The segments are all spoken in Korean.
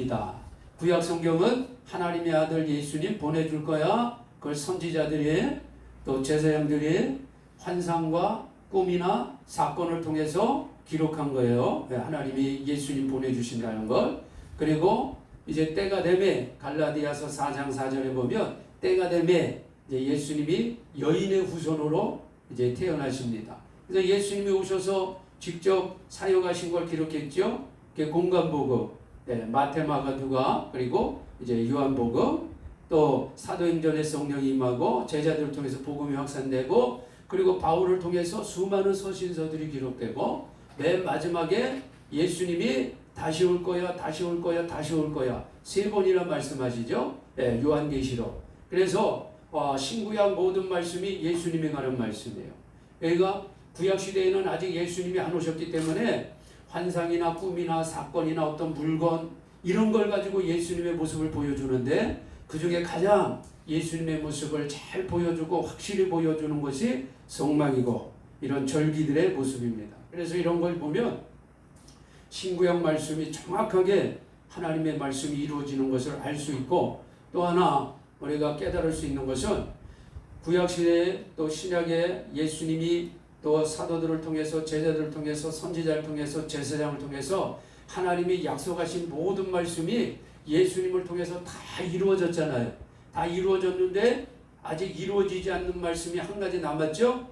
말씀입니다. 구약 성경은 하나님의 아들 예수님 보내줄 거야. 그걸 선지자들이 또 제사장들이 환상과 꿈이나 사건을 통해서 기록한 거예요. 하나님이 예수님 보내주신다는 걸. 그리고 이제 때가 되매 갈라디아서 4장 4절에 보면 때가 되매 이제 예수님이 여인의 후손으로 이제 태어나십니다. 그래서 예수님이 오셔서 직접 사역하신 걸 기록했죠. 공관복음, 마태, 마가, 누가, 그리고 이제 요한복음, 또 사도행전에 성령이 임하고 제자들을 통해서 복음이 확산되고, 그리고 바울을 통해서 수많은 서신서들이 기록되고, 맨 마지막에 예수님이 다시 올 거야, 다시 올 거야, 다시 올 거야 3번이나 말씀하시죠. 요한계시록. 그래서 신구약 모든 말씀이 예수님에 관한 말씀이에요. 그러니까 구약시대에는 아직 예수님이 안 오셨기 때문에 환상이나 꿈이나 사건이나 어떤 물건 이런 걸 가지고 예수님의 모습을 보여주는데, 그 중에 가장 예수님의 모습을 잘 보여주고 확실히 보여주는 것이 성막이고 이런 절기들의 모습입니다. 그래서 이런 걸 보면 신구약 말씀이 정확하게 하나님의 말씀이 이루어지는 것을 알 수 있고, 또 하나 우리가 깨달을 수 있는 것은 구약시대에 또 신약에 예수님이 또 사도들을 통해서 제자들을 통해서 선지자를 통해서 제사장을 통해서 하나님이 약속하신 모든 말씀이 예수님을 통해서 다 이루어졌잖아요. 다 이루어졌는데 아직 이루어지지 않는 말씀이 한 가지 남았죠.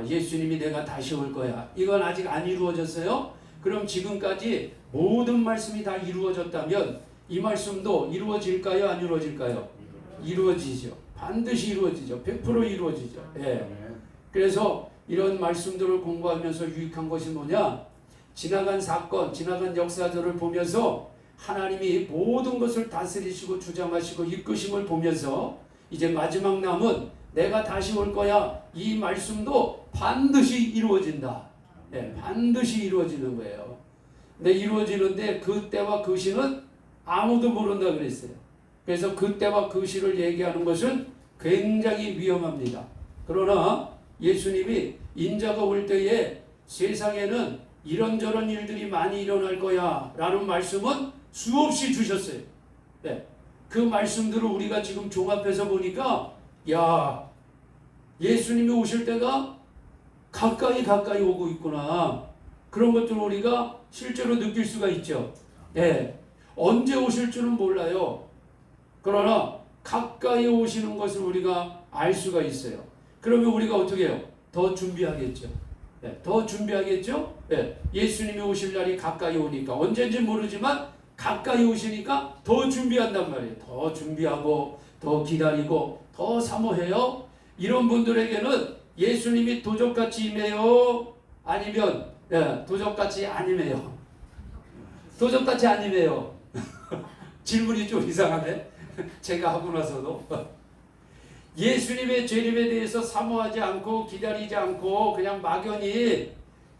예수님이 내가 다시 올 거야. 이건 아직 안 이루어졌어요. 그럼 지금까지 모든 말씀이 다 이루어졌다면 이 말씀도 이루어질까요? 안 이루어질까요? 이루어지죠. 반드시 이루어지죠. 100% 이루어지죠. 그래서 이런 말씀들을 공부하면서 유익한 것이 뭐냐? 지나간 사건, 지나간 역사들을 보면서 하나님이 모든 것을 다스리시고 주장하시고 이끄심을 보면서 이제 마지막 남은 내가 다시 올 거야 이 말씀도 반드시 이루어진다. 반드시 이루어지는 거예요. 근데 이루어지는데 그 때와 그 시는 아무도 모른다 그랬어요. 그래서 그 때와 그 시를 얘기하는 것은 굉장히 위험합니다. 그러나 예수님이 인자가 올 때에 세상에는 이런저런 일들이 많이 일어날 거야 라는 말씀은 수없이 주셨어요. 그 말씀들을 우리가 지금 종합해서 보니까 야, 예수님이 오실 때가 가까이 오고 있구나. 그런 것들을 우리가 실제로 느낄 수가 있죠. 언제 오실 줄은 몰라요. 그러나 가까이 오시는 것을 우리가 알 수가 있어요. 그러면 우리가 어떻게 해요? 더 준비하겠죠. 더 준비하겠죠. 예수님이 오실 날이 가까이 오니까, 언제인지 모르지만 가까이 오시니까 더 준비한단 말이에요. 더 준비하고 더 기다리고 더 사모해요. 이런 분들에게는 예수님이 도적같이 임해요? 아니면 도적같이 안 임해요? 도적같이 안 임해요. 질문이 좀 이상하네. 제가 하고 나서도 예수님의 재림에 대해서 사모하지 않고 기다리지 않고 그냥 막연히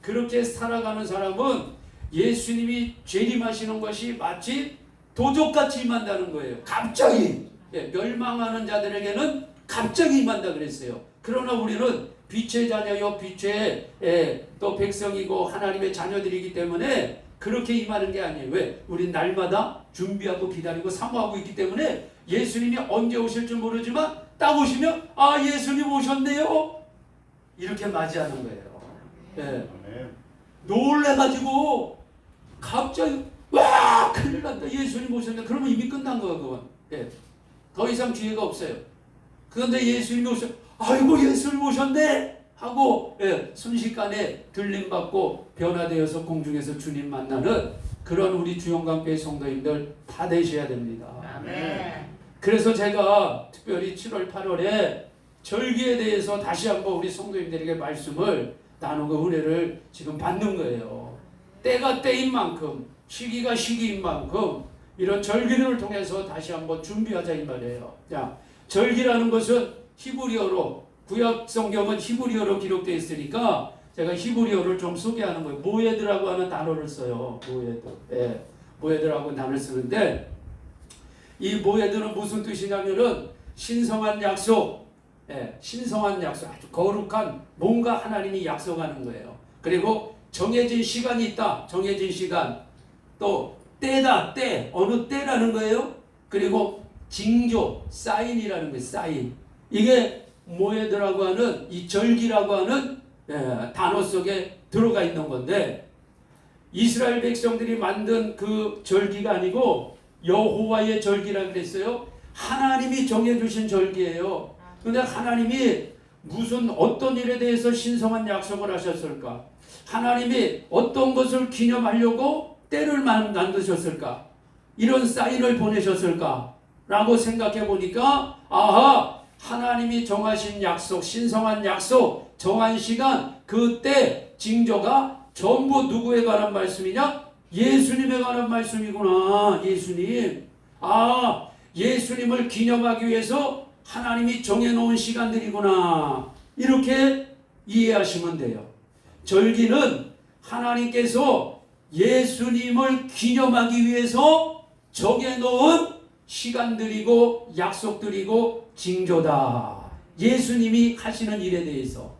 그렇게 살아가는 사람은 예수님이 재림하시는 것이 마치 도적같이 임한다는 거예요. 갑자기. 멸망하는 자들에게는 갑자기 임한다 그랬어요. 그러나 우리는 빛의 자녀요 빛의 또 백성이고 하나님의 자녀들이기 때문에 그렇게 임하는 게 아니에요. 왜? 우린 날마다 준비하고 기다리고 사모하고 있기 때문에 예수님이 언제 오실 줄 모르지만 딱 오시면 아, 예수님 오셨네요. 이렇게 맞이하는 거예요. 놀래가지고 갑자기 와, 큰일 났다. 예수님 오셨네. 그러면 이미 끝난 거야, 그건. 더 이상 기회가 없어요. 그런데 예수님이 아이고, 예수님 오셨네 하고 순식간에 들림받고 변화되어서 공중에서 주님 만나는 그런 우리 주영강교회 성도님들 다 되셔야 됩니다. 아멘. 그래서 제가 특별히 7월 8월에 절기에 대해서 다시 한번 우리 성도님들에게 말씀을 나누고 은혜를 지금 받는 거예요. 때가 때인 만큼, 시기가 시기인 만큼 이런 절기를 통해서 다시 한번 준비하자 이 말이에요. 자, 절기라는 것은 히브리어로, 구약 성경은 히브리어로 기록되어 있으니까 제가 히브리어를 좀 소개하는 거예요. 모에드라고 하는 단어를 써요. 모에드. 모에드라고 단어를 쓰는데 이 모에드는 무슨 뜻이냐면은 신성한 약속, 신성한 약속, 아주 거룩한 뭔가 하나님이 약속하는 거예요. 그리고 정해진 시간이 있다. 정해진 시간. 또 때다, 때. 어느 때라는 거예요. 그리고 징조, 사인이라는 거예요. 사인. 이게 모에드라고 하는 이 절기라고 하는 단어 속에 들어가 있는 건데, 이스라엘 백성들이 만든 그 절기가 아니고 여호와의 절기라 그랬어요. 하나님이 정해주신 절기예요. 근데 하나님이 무슨 어떤 일에 대해서 신성한 약속을 하셨을까? 하나님이 어떤 것을 기념하려고 때를 만드셨을까? 이런 사인을 보내셨을까? 라고 생각해 보니까 아하! 하나님이 정하신 약속, 신성한 약속, 정한 시간, 그때 징조가 전부 누구에 관한 말씀이냐? 예수님에 관한 말씀이구나. 예수님. 아, 예수님을 기념하기 위해서 하나님이 정해놓은 시간들이구나. 이렇게 이해하시면 돼요. 절기는 하나님께서 예수님을 기념하기 위해서 정해놓은 시간들이고 약속들이고 징조다. 예수님이 하시는 일에 대해서.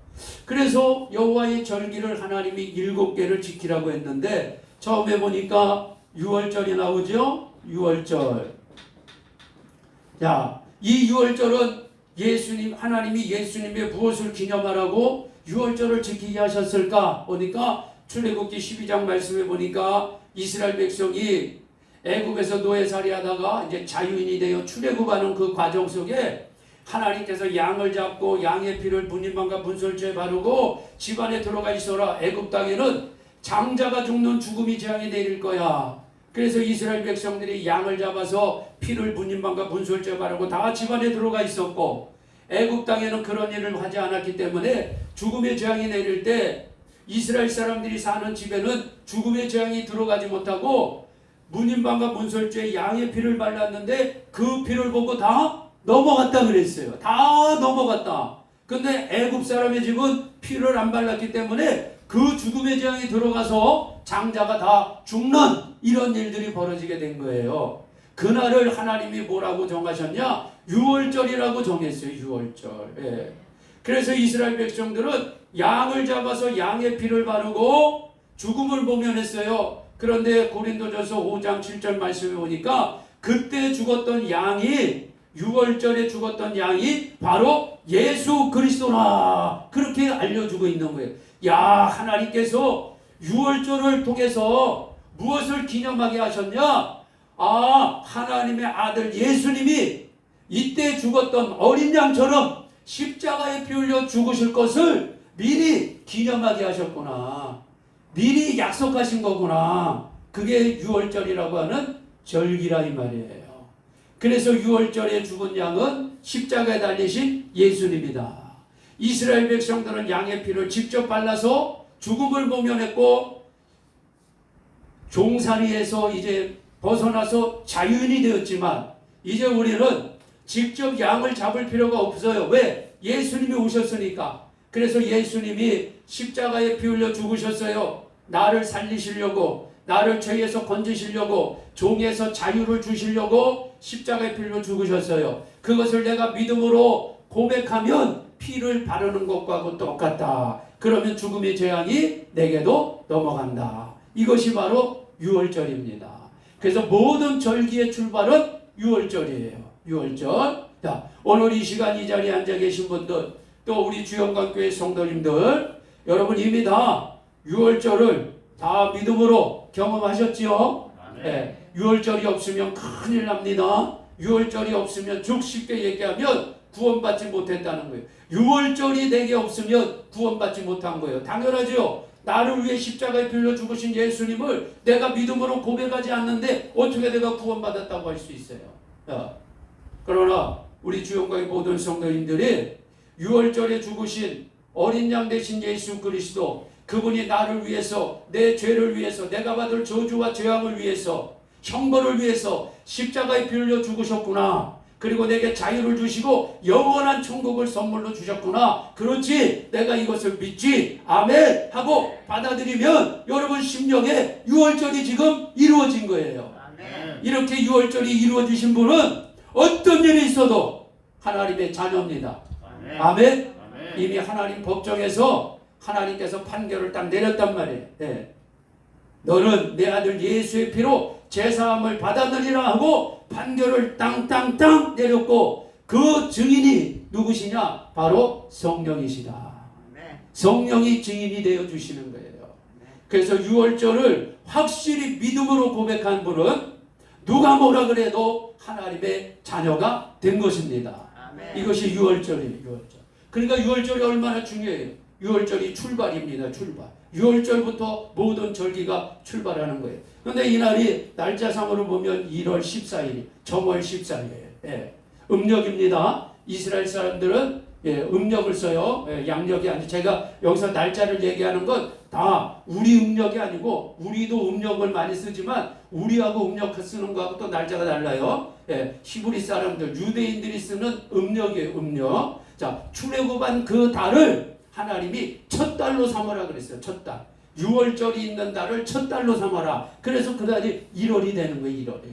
그래서 여호와의 절기를 하나님이 7개를 지키라고 했는데 처음에 보니까 6월절이 나오죠. 6월절. 자, 이 6월절은 하나님이 예수님의 무엇을 기념하라고 6월절을 지키게 하셨을까? 보니까 출애굽기 12장 말씀에 보니까 이스라엘 백성이 애굽에서 노예살이 하다가 이제 자유인이 되어 출애굽하는 그 과정 속에 하나님께서 양을 잡고 양의 피를 문인방과 문설주에 바르고 집안에 들어가 있어라. 애굽 땅에는 장자가 죽는 죽음이 재앙이 내릴 거야. 그래서 이스라엘 백성들이 양을 잡아서 피를 문인방과 문설주에 바르고 다 집안에 들어가 있었고, 애굽 땅에는 그런 일을 하지 않았기 때문에 죽음의 재앙이 내릴 때 이스라엘 사람들이 사는 집에는 죽음의 재앙이 들어가지 못하고 문인방과 문설주에 양의 피를 발랐는데 그 피를 보고 다 넘어갔다 그랬어요. 다 넘어갔다. 근데 애굽 사람의 집은 피를 안 발랐기 때문에 그 죽음의 재앙이 들어가서 장자가 다 죽는 이런 일들이 벌어지게 된 거예요. 그날을 하나님이 뭐라고 정하셨냐? 6월절이라고 정했어요. 6월절. 예. 그래서 이스라엘 백성들은 양을 잡아서 양의 피를 바르고 죽음을 모면했어요. 그런데 고린도전서 5장 7절 말씀에 보니까 그때 죽었던 양이 6월절에 죽었던 양이 바로 예수 그리스도라. 그렇게 알려주고 있는 거예요. 야, 하나님께서 6월절을 통해서 무엇을 기념하게 하셨냐? 아, 하나님의 아들 예수님이 이때 죽었던 어린 양처럼 십자가에 피 흘려 죽으실 것을 미리 기념하게 하셨구나. 미리 약속하신 거구나. 그게 6월절이라고 하는 절기라 이 말이에요. 그래서 6월절에 죽은 양은 십자가에 달리신 예수님이다. 이스라엘 백성들은 양의 피를 직접 발라서 죽음을 모면했고 종살이에서 이제 벗어나서 자유인이 되었지만 이제 우리는 직접 양을 잡을 필요가 없어요. 왜? 예수님이 오셨으니까. 그래서 예수님이 십자가에 피 흘려 죽으셨어요. 나를 살리시려고, 나를 죄에서 건지시려고, 종에서 자유를 주시려고 십자가에 피 흘려 죽으셨어요. 그것을 내가 믿음으로 고백하면 피를 바르는 것과 똑같다. 그러면 죽음의 재앙이 내게도 넘어간다. 이것이 바로 6월절입니다. 그래서 모든 절기의 출발은 6월절이에요. 6월절. 자, 오늘 이 시간 이 자리에 앉아 계신 분들, 또 우리 주영광교회 성도님들, 여러분 이미 다 6월절을 다 믿음으로 경험하셨지요? 네. 6월절이 없으면 큰일 납니다. 6월절이 없으면 쭉 쉽게 얘기하면 구원받지 못했다는 거예요. 6월절이 내게 없으면 구원받지 못한 거예요. 당연하죠. 나를 위해 십자가에 빌려 죽으신 예수님을 내가 믿음으로 고백하지 않는데 어떻게 내가 구원받았다고 할 수 있어요? 그러나 우리 주영광의 모든 성도님들이 6월절에 죽으신 어린 양 되신 예수 그리스도, 그분이 나를 위해서, 내 죄를 위해서, 내가 받을 저주와 재앙을 위해서, 형벌을 위해서 십자가에 피 흘려 죽으셨구나. 그리고 내게 자유를 주시고 영원한 천국을 선물로 주셨구나. 그렇지, 내가 이것을 믿지, 아멘 하고 받아들이면 여러분 심령에 6월절이 지금 이루어진 거예요. 아멘. 이렇게 6월절이 이루어지신 분은 어떤 일이 있어도 하나님의 자녀입니다. 아멘. 아멘. 아멘. 이미 하나님 법정에서 하나님께서 판결을 딱 내렸단 말이에요. 네. 너는 내 아들 예수의 피로 제사함을 받았느니라 하고 판결을 땅땅땅 내렸고, 그 증인이 누구시냐? 바로 성령이시다. 성령이 증인이 되어 주시는 거예요. 그래서 유월절을 확실히 믿음으로 고백한 분은 누가 뭐라 그래도 하나님의 자녀가 된 것입니다. 이것이 유월절이에요. 유월절. 그러니까 유월절이 얼마나 중요해요. 유월절이 출발입니다. 출발. 유월절부터 모든 절기가 출발하는 거예요. 그런데 이날이 날짜상으로 보면 1월 14일, 정월 14일이에요. 예. 음력입니다. 이스라엘 사람들은 음력을 써요. 양력이 아니고. 제가 여기서 날짜를 얘기하는 건 다 우리 음력이 아니고, 우리도 음력을 많이 쓰지만 우리하고 음력 쓰는 거하고 또 날짜가 달라요. 히브리 사람들, 유대인들이 쓰는 음력이에요. 음력. 자, 출애굽한 그 달을 하나님이 첫 달로 삼으라 그랬어요. 첫 달. 6월절이 있는 달을 첫 달로 삼아라. 그래서 그 달이 1월이 되는 거예요. 1월이.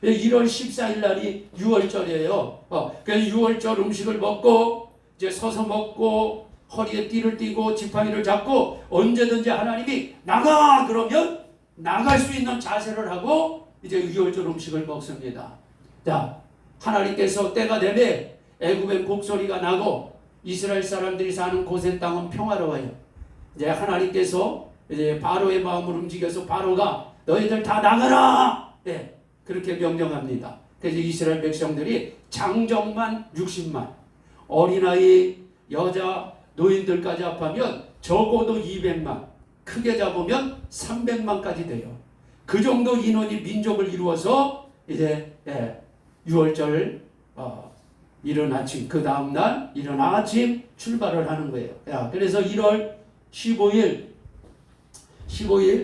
1월 14일 날이 6월절이에요. 그래서 6월절 음식을 먹고 이제 서서 먹고 허리에 띠를 띠고 지팡이를 잡고 언제든지 하나님이 나가 그러면 나갈 수 있는 자세를 하고 이제 6월절 음식을 먹습니다. 자, 하나님께서 때가 되면 애굽의 곡소리가 나고 이스라엘 사람들이 사는 고센 땅은 평화로워요. 이제 하나님께서 이제 바로의 마음을 움직여서 바로가 너희들 다 나가라! 그렇게 명령합니다. 그래서 이스라엘 백성들이 장정만 60만, 어린아이, 여자, 노인들까지 합하면 적어도 200만, 크게 잡으면 300만까지 돼요. 그 정도 인원이 민족을 이루어서 이제 6월절 이른 아침, 그 다음날 이른 아침 출발을 하는 거예요. 그래서 1월 15일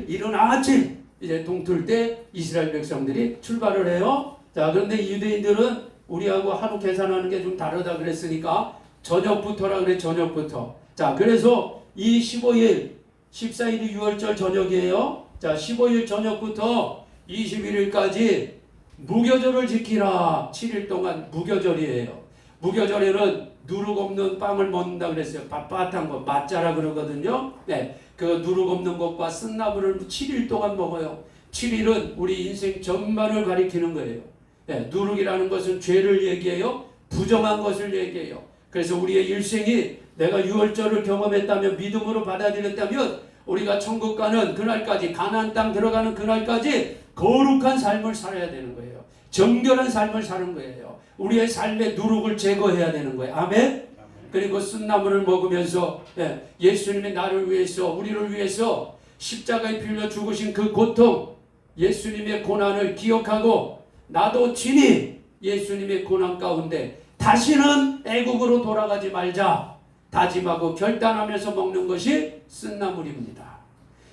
이른 아침 이제 동틀 때 이스라엘 백성들이 출발을 해요. 자, 그런데 유대인들은 우리하고 하루 계산하는 게 좀 다르다 그랬으니까 저녁부터라 그래. 저녁부터. 자, 그래서 이 15일 14일이 6월절 저녁이에요. 자, 15일 저녁부터 21일까지 무교절을 지키라. 7일 동안 무교절이에요. 무교절에는 누룩 없는 빵을 먹는다 그랬어요. 빳빳한 거, 맛자라 그러거든요. 그 누룩 없는 것과 쓴나물을 7일 동안 먹어요. 7일은 우리 인생 전반을 가리키는 거예요. 누룩이라는 것은 죄를 얘기해요. 부정한 것을 얘기해요. 그래서 우리의 일생이 내가 6월절을 경험했다면, 믿음으로 받아들였다면 우리가 천국 가는 그날까지, 가나안 땅 들어가는 그날까지 거룩한 삶을 살아야 되는 거예요. 정결한 삶을 사는 거예요. 우리의 삶의 누룩을 제거해야 되는 거예요. 아멘? 그리고 쓴나물을 먹으면서 예수님이 나를 위해서, 우리를 위해서 십자가에 빌려 죽으신 그 고통, 예수님의 고난을 기억하고 나도 친히 예수님의 고난 가운데 다시는 애국으로 돌아가지 말자 다짐하고 결단하면서 먹는 것이 쓴나물입니다.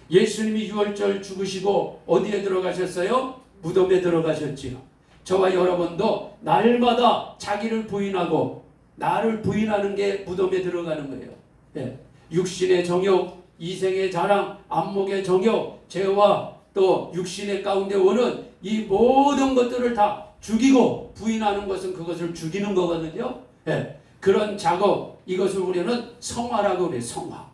예수님이 6월절 죽으시고 어디에 들어가셨어요? 무덤에 들어가셨지요. 저와 여러분도 날마다 자기를 부인하고 나를 부인하는 게 무덤에 들어가는 거예요. 육신의 정욕, 이생의 자랑, 안목의 정욕, 죄와 또 육신의 가운데 오는 이 모든 것들을 다 죽이고, 부인하는 것은 그것을 죽이는 거거든요. 그런 작업, 이것을 우리는 성화라고 그래요. 성화.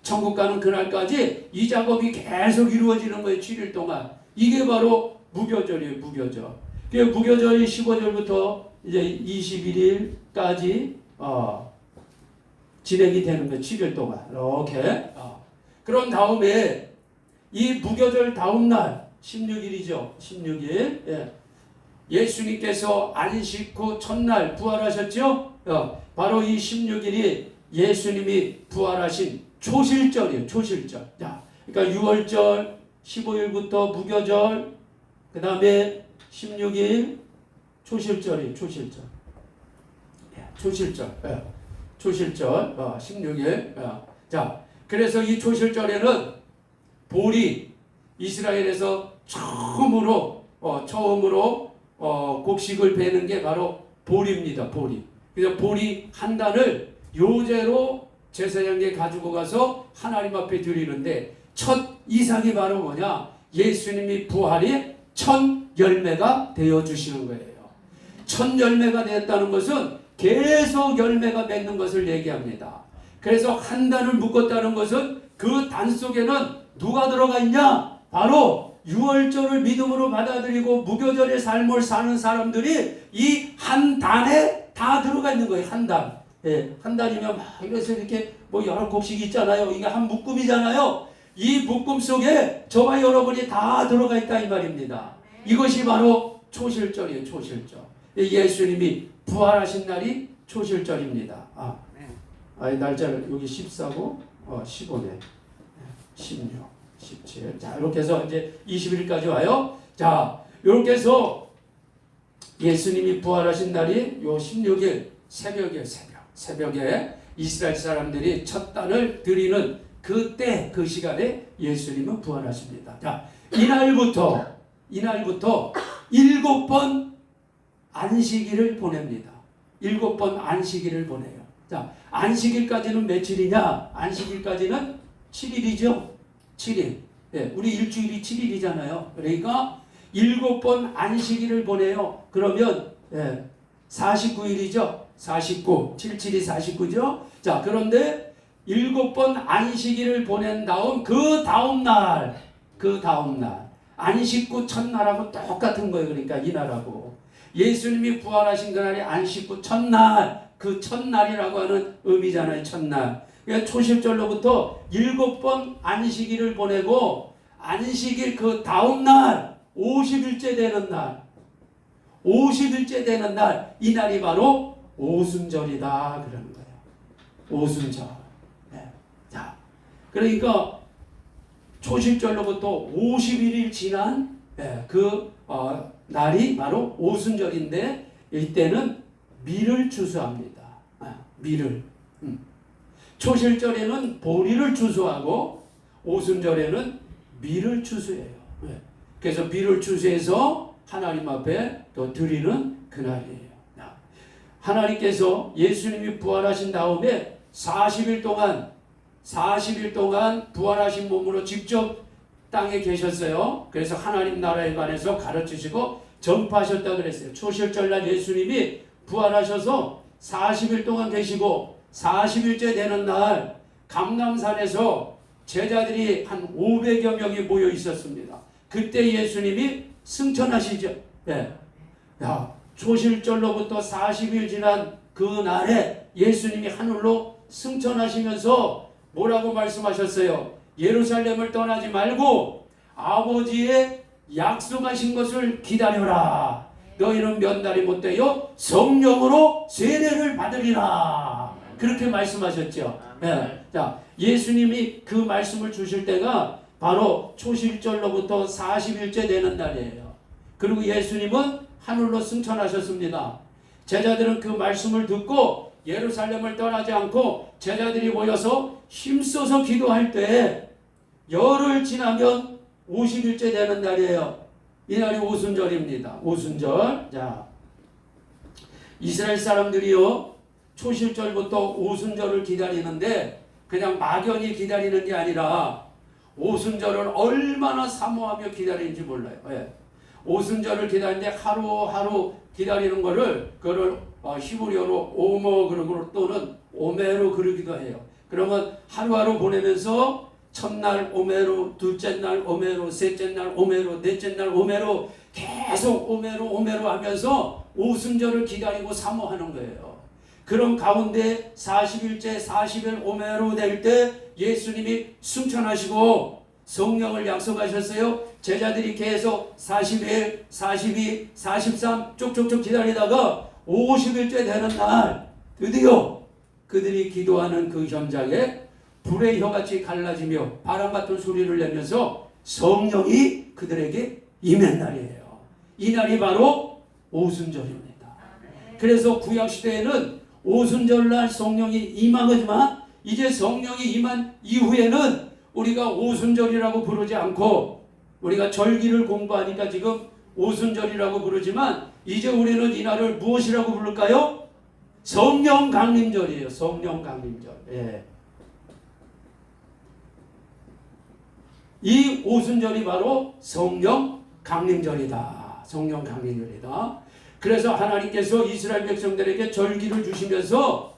천국 가는 그날까지 이 작업이 계속 이루어지는 거예요. 7일 동안. 이게 바로 무교절이에요. 무교절. 무교절이 15절부터 이제 21일까지 진행이 되는 거예요. 7일 동안. 이렇게. 그런 다음에 이 무교절 다음 날 16일이죠. 16일. 예수님께서 안식 후 첫날 부활하셨죠? 바로 이 16일이 예수님이 부활하신 초실절이에요. 초실절. 자, 그러니까 6월절, 15일부터 무교절, 그 다음에 16일 초실절이에요. 초실절. 초실절. 초실절. 16일. 자, 그래서 이 초실절에는 볼이 이스라엘에서 처음으로 곡식을 베는 게 바로 볼입니다. 볼이. 그래서 볼이 한 단을 요제로 제사장에 가지고 가서 하나님 앞에 드리는데, 첫 이상이 바로 뭐냐? 예수님이 부활이 첫 열매가 되어 주시는 거예요. 첫 열매가 되었다는 것은 계속 열매가 맺는 것을 얘기합니다. 그래서 한 단을 묶었다는 것은 그 단 속에는 누가 들어가 있냐? 바로 유월절을 믿음으로 받아들이고 무교절의 삶을 사는 사람들이 이 한 단에 다 들어가 있는 거예요. 한 단. 예, 한 단이면 막 이래서 이렇게 뭐 여러 곡식 있잖아요. 이게 한 묶음이잖아요. 이 묶음 속에 저와 여러분이 다 들어가 있다 이 말입니다. 이것이 바로 초실절이에요. 초실절. 예수님이 부활하신 날이 초실절입니다. 날짜를 여기 14고 15네. 16, 17. 자, 이렇게 해서 이제 20일까지 와요. 자, 이렇게 해서 예수님이 부활하신 날이 요 16일 새벽에 이스라엘 사람들이 첫 단을 드리는 그때 그 시간에 예수님은 부활하십니다. 자, 이날부터 7번 안식일을 보냅니다. 7번 안식일을 보내요. 자, 안식일까지는 며칠이냐? 안식일까지는 7일이죠. 7일. 예, 우리 일주일이 7일이잖아요. 그러니까 7번 안식일을 보내요. 그러면 49일이죠. 49. 77이 49죠. 자, 그런데 7번 안식일을 보낸 다음 그 다음 날 안식구 첫날하고 똑같은 거예요. 그러니까 이날하고 예수님이 부활하신 그날이 안식구 첫날, 그 첫날이라고 하는 의미잖아요. 첫날. 그러니까 초실절로부터 7번 안식일을 보내고 안식일 그 다음 날 50일째 되는 날 이 날이 바로 오순절이다 그러는 거예요. 오순절. 네. 자, 그러니까 초실절로부터 51일 지난 그 날이 바로 오순절인데 이때는 밀을 추수합니다. 밀을. 초실절에는 보리를 추수하고 오순절에는 밀을 추수해요. 그래서 밀을 추수해서 하나님 앞에 또 드리는 그날이에요. 하나님께서 예수님이 부활하신 다음에 40일 동안 부활하신 몸으로 직접 땅에 계셨어요. 그래서 하나님 나라에 관해서 가르치시고 전파하셨다 그랬어요. 초실절날 예수님이 부활하셔서 40일 동안 계시고 40일째 되는 날 감람산에서 제자들이 한 500여 명이 모여 있었습니다. 그때 예수님이 승천하시죠. 네. 초실절로부터 40일 지난 그 날에 예수님이 하늘로 승천하시면서 뭐라고 말씀하셨어요? 예루살렘을 떠나지 말고 아버지의 약속하신 것을 기다려라. 너희는 몇 날이 못되어 성령으로 세례를 받으리라. 그렇게 말씀하셨죠. 네. 자, 예수님이 그 말씀을 주실 때가 바로 초실절로부터 40일째 되는 날이에요. 그리고 예수님은 하늘로 승천하셨습니다. 제자들은 그 말씀을 듣고 예루살렘을 떠나지 않고 제자들이 모여서 힘써서 기도할 때 열흘 지나면 50일째 되는 날이에요. 이 날이 오순절입니다. 오순절. 자, 이스라엘 사람들이요 초실절부터 오순절을 기다리는데 그냥 막연히 기다리는 게 아니라 오순절을 얼마나 사모하며 기다리는지 몰라요. 예. 오순절을 기다리는데 하루하루 기다리는 그거를 히브리어로 오모 그러고 또는 오메로 그러기도 해요. 그러면 하루하루 보내면서 첫날 오메로, 둘째 날 오메로, 셋째 날 오메로, 넷째 날 오메로 계속 오메로 하면서 오순절을 기다리고 사모하는 거예요. 그런 가운데 40일째 40일 오메로 될 때 예수님이 승천하시고 성령을 약속하셨어요. 제자들이 계속 41, 42, 43 쭉쭉쭉 기다리다가 50일째 되는 날 드디어 그들이 기도하는 그 현장에 불의 혀같이 갈라지며 바람 같은 소리를 내면서 성령이 그들에게 임한 날이에요. 이 날이 바로 오순절입니다. 그래서 구약시대에는 오순절날 성령이 임하지만 이제 성령이 임한 이후에는 우리가 오순절이라고 부르지 않고 우리가 절기를 공부하니까 지금 오순절이라고 부르지만 이제 우리는 이 날을 무엇이라고 부를까요? 성령 강림절이에요. 성령 강림절. 예. 이 오순절이 바로 성령 강림절이다. 성령 강림절이다. 그래서 하나님께서 이스라엘 백성들에게 절기를 주시면서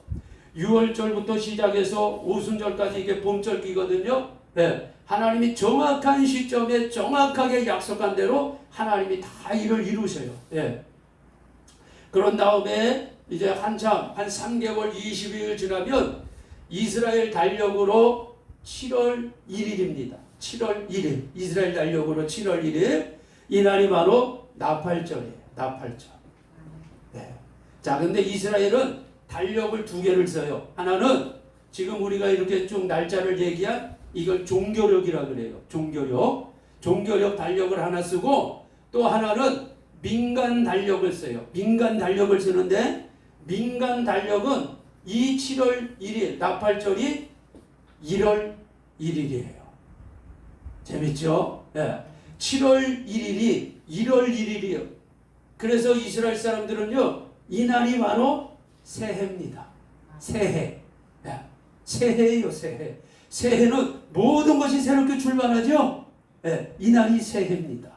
6월절부터 시작해서 오순절까지 이게 봄절기거든요. 예, 하나님이 정확한 시점에 정확하게 약속한 대로 하나님이 다 일을 이루셔요. 예. 그런 다음에 이제 한참 한 3개월 20일 지나면 이스라엘 달력으로 7월 1일입니다. 7월 1일 이스라엘 달력으로 7월 1일 이날이 바로 나팔절이에요. 나팔절. 네. 자, 근데 이스라엘은 달력을 두 개를 써요. 하나는 지금 우리가 이렇게 쭉 날짜를 얘기한 이걸 종교력이라 그래요. 종교력 달력을 하나 쓰고 또 하나는 민간 달력을 써요. 민간 달력을 쓰는데 민간 달력은 이 7월 1일 나팔절이 1월 1일이에요. 재밌죠? 네. 7월 1일이 1월 1일이에요. 그래서 이스라엘 사람들은요, 이날이 바로 새해입니다. 새해. 네. 새해예요, 새해. 새해는 모든 것이 새롭게 출발하죠? 네. 이날이 새해입니다.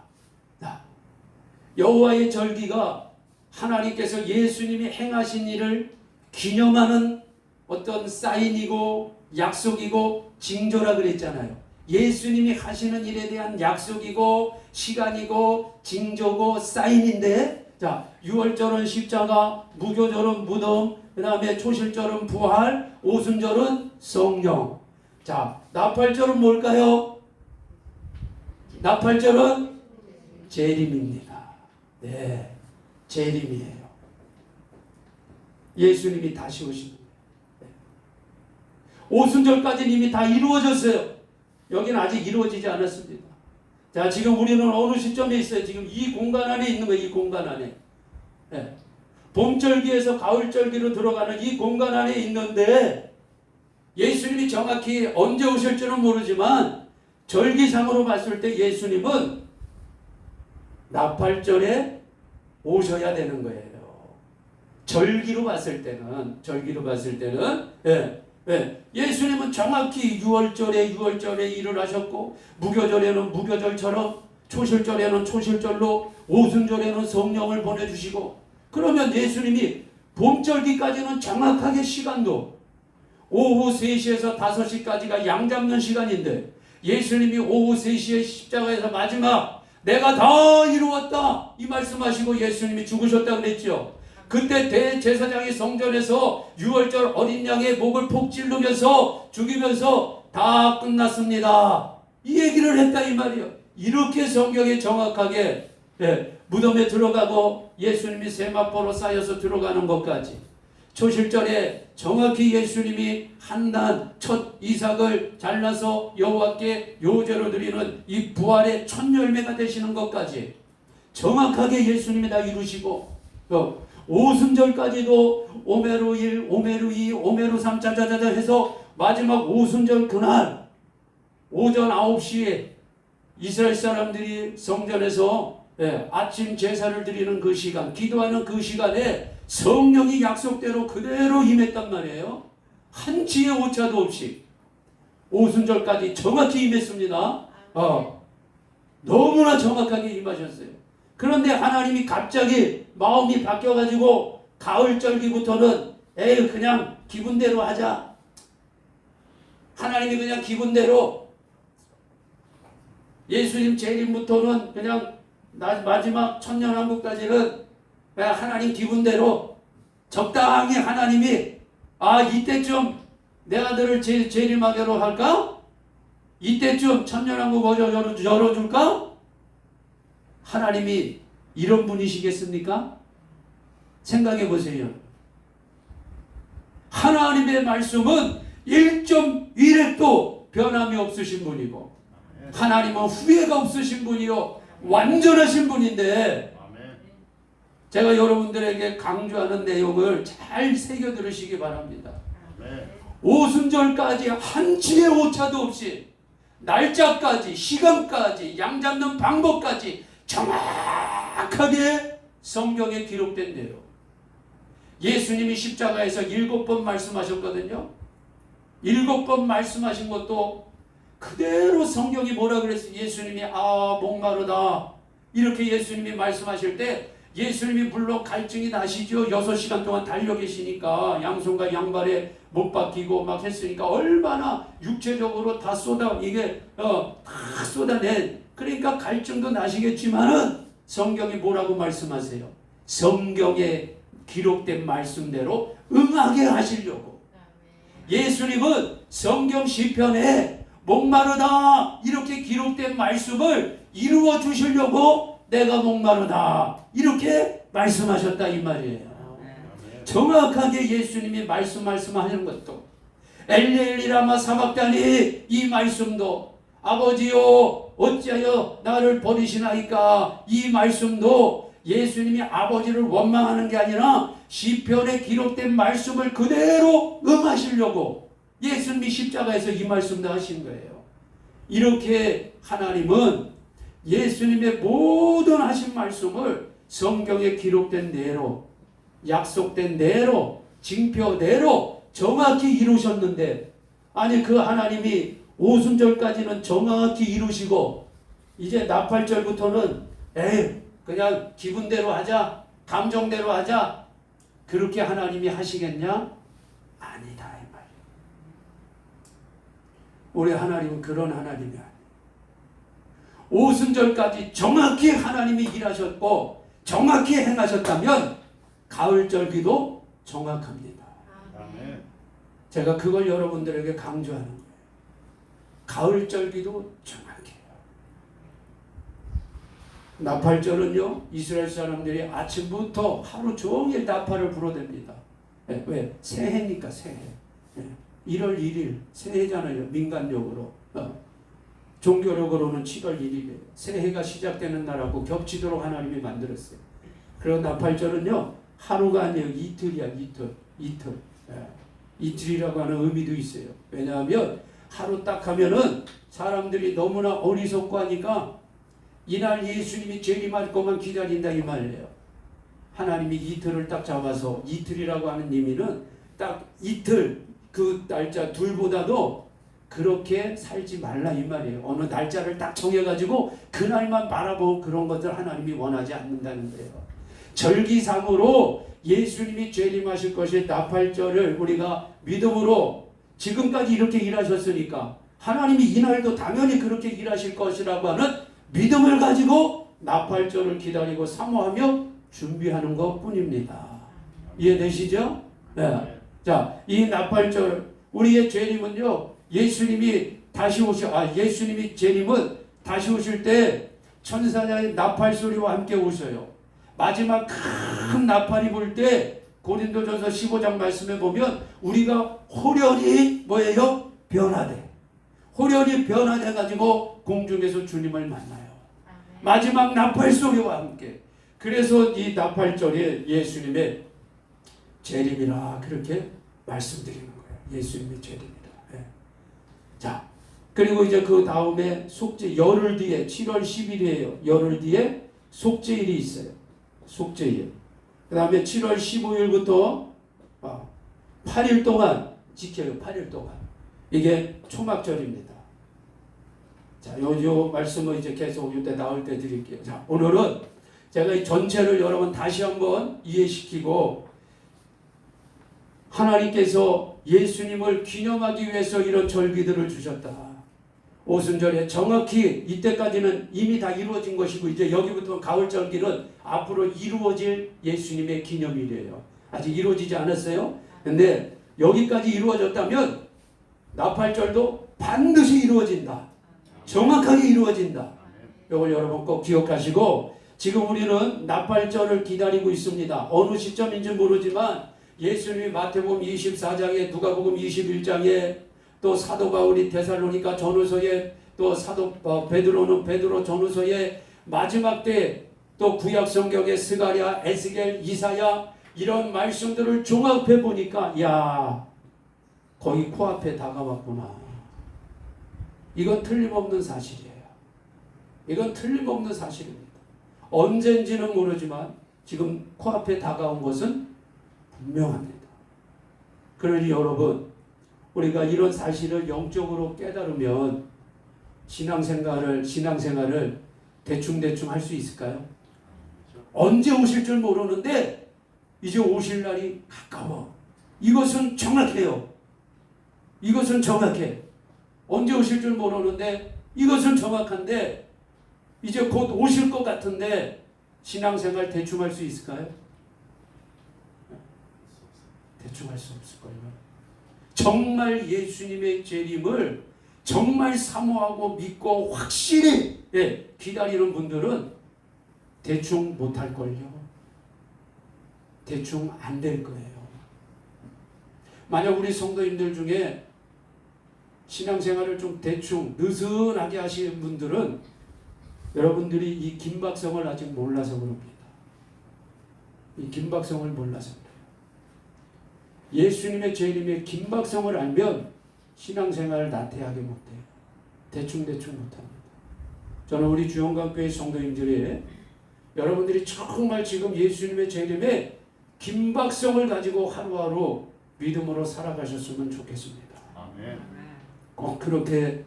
여호와의 절기가 하나님께서 예수님이 행하신 일을 기념하는 어떤 사인이고 약속이고 징조라 그랬잖아요. 예수님이 하시는 일에 대한 약속이고 시간이고 징조고 사인인데, 자, 유월절은 십자가, 무교절은 무덤, 그 다음에 초실절은 부활, 오순절은 성령. 자, 나팔절은 뭘까요? 나팔절은 재림입니다. 네, 재림이에요. 예수님이 다시 오시는 거예요. 네. 오순절까지는 이미 다 이루어졌어요. 여기는 아직 이루어지지 않았습니다. 자, 지금 우리는 어느 시점에 있어요? 지금 이 공간 안에 있는 거예요. 이 공간 안에. 네. 봄절기에서 가을절기로 들어가는 이 공간 안에 있는데 예수님이 정확히 언제 오실지는 모르지만 절기상으로 봤을 때 예수님은 나팔절에 오셔야 되는 거예요. 절기로 봤을 때는 예수님은 정확히 유월절에 일을 하셨고, 무교절에는 무교절처럼, 초실절에는 초실절로, 오순절에는 성령을 보내주시고, 그러면 예수님이 봄절기까지는 정확하게 시간도 오후 3시에서 5시까지가 양 잡는 시간인데, 예수님이 오후 3시에 십자가에서 마지막 내가 다 이루었다 이 말씀하시고 예수님이 죽으셨다고 그랬죠. 그때 대제사장이 성전에서 유월절 어린 양의 목을 폭 찌르면서 죽이면서 다 끝났습니다 이 얘기를 했다 이 말이에요. 이렇게 성경에 정확하게 무덤에 들어가고 예수님이 세마포로 쌓여서 들어가는 것까지, 초실절에 정확히 예수님이 한단 첫 이삭을 잘라서 여호와께 요제로 드리는 이 부활의 첫 열매가 되시는 것까지 정확하게 예수님이 다 이루시고, 오순절까지도 오메루 1, 오메루 2, 오메루 3 짜자자자 해서 마지막 오순절 그날 오전 9시에 이스라엘 사람들이 성전에서 아침 제사를 드리는 그 시간, 기도하는 그 시간에 성령이 약속대로 그대로 임했단 말이에요. 한치의 오차도 없이 오순절까지 정확히 임했습니다. 너무나 정확하게 임하셨어요. 그런데 하나님이 갑자기 마음이 바뀌어가지고 가을절기부터는 그냥 기분대로 하자. 하나님이 그냥 기분대로, 예수님 재림부터는 그냥 마지막 천년왕국까지는 하나님 기분대로 적당히 하나님이 이때쯤 내 아들을 재림하게로 할까? 이때쯤 천년왕국 열어줄까? 하나님이 이런 분이시겠습니까? 생각해 보세요. 하나님의 말씀은 1.1획도 변함이 없으신 분이고, 하나님은 후회가 없으신 분이요 완전하신 분인데, 제가 여러분들에게 강조하는 내용을 잘 새겨 들으시기 바랍니다. 오순절까지 한치의 오차도 없이 날짜까지 시간까지 양 잡는 방법까지 정확하게 성경에 기록된 대로 예수님이 십자가에서 7번 말씀하셨거든요. 7번 말씀하신 것도 그대로 성경이 뭐라 그랬어요? 예수님이 목마르다 이렇게 예수님이 말씀하실 때 예수님이 물론 갈증이 나시죠. 6시간 동안 달려 계시니까 양손과 양발에 못 박히고 막 했으니까 얼마나 육체적으로 다 다 쏟아낸, 그러니까 갈증도 나시겠지만은 성경이 뭐라고 말씀하세요? 성경에 기록된 말씀대로 응하게 하시려고. 예수님은 성경 시편에 목마르다 이렇게 기록된 말씀을 이루어 주시려고 내가 목마르다 이렇게 말씀하셨다 이 말이에요. 정확하게 예수님이 말씀하시는 것도 엘리 라마 사박다니 이 말씀도 아버지요 어찌하여 나를 버리시나이까 이 말씀도 예수님이 아버지를 원망하는 게 아니라 시편에 기록된 말씀을 그대로 응하시려고 예수님이 십자가에서 이 말씀도 하신 거예요. 이렇게 하나님은 예수님의 모든 하신 말씀을 성경에 기록된 대로 약속된 대로 징표대로 정확히 이루셨는데, 아니 그 하나님이 오순절까지는 정확히 이루시고 이제 나팔절부터는 그냥 기분대로 하자, 감정대로 하자, 그렇게 하나님이 하시겠냐? 아니다 이 말이에요. 우리 하나님은 그런 하나님이 아니에요. 오순절까지 정확히 하나님이 일하셨고 정확히 행하셨다면 가을절기도 정확합니다. 아멘. 제가 그걸 여러분들에게 강조하는 거예요. 가을절기도 정확해요. 나팔절은요, 이스라엘 사람들이 아침부터 하루 종일 나팔을 불어댑니다. 왜? 새해니까 새해. 1월 1일 새해잖아요. 민간적으로. 종교적으로는 7월 1일이에요. 새해가 시작되는 날하고 겹치도록 하나님이 만들었어요. 그리고 나팔절은요, 하루가 아니에요. 이틀이야, 이틀. 이틀이라고 하는 의미도 있어요. 왜냐하면 하루 딱 하면은 사람들이 너무나 어리석고 하니까 이날 예수님이 재림할 것만 기다린다 이 말이에요. 하나님이 이틀을 딱 잡아서, 이틀이라고 하는 의미는 딱 이틀, 그 날짜 둘보다도 그렇게 살지 말라 이 말이에요. 어느 날짜를 딱 정해가지고 그날만 바라보고 그런 것들 하나님이 원하지 않는다는 거예요. 절기상으로 예수님이 재림하실 것이 나팔절을 우리가 믿음으로 지금까지 이렇게 일하셨으니까 하나님이 이날도 당연히 그렇게 일하실 것이라고 하는 믿음을 가지고 나팔절을 기다리고 사모하며 준비하는 것 뿐입니다. 이해되시죠? 네. 자, 이 나팔절, 우리의 재림은요, 예수님이 재림은 다시 오실 때 천사장의 나팔 소리와 함께 오셔요. 마지막 큰 나팔이 불 때 고린도전서 15장 말씀에 보면 우리가 호련히 뭐예요? 변화돼. 호련히 변화돼 가지고 공중에서 주님을 만나요. 마지막 나팔 소리와 함께. 그래서 이 나팔절이 예수님의 재림이라 그렇게 말씀드리는 거예요. 예수님의 재림이다. 자, 그리고 이제 그 다음에 속죄, 열흘 뒤에 7월 10일이에요. 열흘 뒤에 속죄일이 있어요. 속죄일. 그 다음에 7월 15일부터 8일 동안 지켜요. 8일 동안. 이게 초막절입니다. 자, 요 말씀을 이제 계속 이때 나올 때 드릴게요. 자, 오늘은 제가 이 전체를 여러분 다시 한번 이해시키고, 하나님께서 예수님을 기념하기 위해서 이런 절기들을 주셨다. 오순절에 정확히 이때까지는 이미 다 이루어진 것이고 이제 여기부터 가을절기는 앞으로 이루어질 예수님의 기념일이에요. 아직 이루어지지 않았어요. 근데 여기까지 이루어졌다면 나팔절도 반드시 이루어진다. 정확하게 이루어진다. 이걸 여러분 꼭 기억하시고, 지금 우리는 나팔절을 기다리고 있습니다. 어느 시점인지 모르지만 예수님이 마태복음 24장에, 누가복음 21장에, 또 사도 바울이 데살로니가 전후서에, 또 사도 베드로는 베드로 전후서에, 마지막 때 또 구약 성경의 스가랴, 에스겔, 이사야 이런 말씀들을 종합해 보니까 야, 거의 코앞에 다가왔구나. 이건 틀림없는 사실이에요. 이건 틀림없는 사실입니다. 언젠지는 모르지만 지금 코앞에 다가온 것은 분명합니다. 그러니 여러분, 우리가 이런 사실을 영적으로 깨달으면 신앙생활을 대충 할 수 있을까요? 언제 오실 줄 모르는데 이제 오실 날이 가까워. 이것은 정확해요. 이것은 정확해. 언제 오실 줄 모르는데 이것은 정확한데 이제 곧 오실 것 같은데 신앙생활 대충 할 수 있을까요? 대충 할 수 없을걸요. 정말 예수님의 재림을 정말 사모하고 믿고 확실히 기다리는 분들은 대충 못할걸요. 대충 안 될 거예요. 만약 우리 성도님들 중에 신앙생활을 좀 대충 느슨하게 하시는 분들은 여러분들이 이 긴박성을 아직 몰라서 그럽니다. 이 긴박성을 몰라서 그래요. 예수님의 재림의 긴박성을 알면 신앙생활을 나태하게 못해요. 대충대충 못합니다. 저는 우리 주영강교회 성도님들이 여러분들이 정말 지금 예수님의 재림에 긴박성을 가지고 하루하루 믿음으로 살아가셨으면 좋겠습니다. 아멘. 꼭 그렇게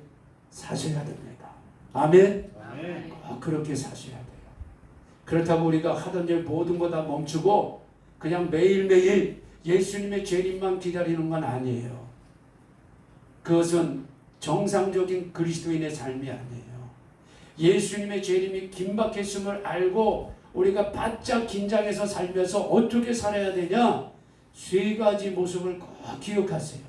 사셔야 됩니다. 아멘. 아멘. 꼭 그렇게 사셔야 돼요. 그렇다고 우리가 하던 일 모든 거 다 멈추고 그냥 매일매일 예수님의 재림만 기다리는 건 아니에요. 그것은 정상적인 그리스도인의 삶이 아니에요. 예수님의 재림이 긴박했음을 알고 우리가 바짝 긴장해서 살면서 어떻게 살아야 되냐? 세 가지 모습을 꼭 기억하세요.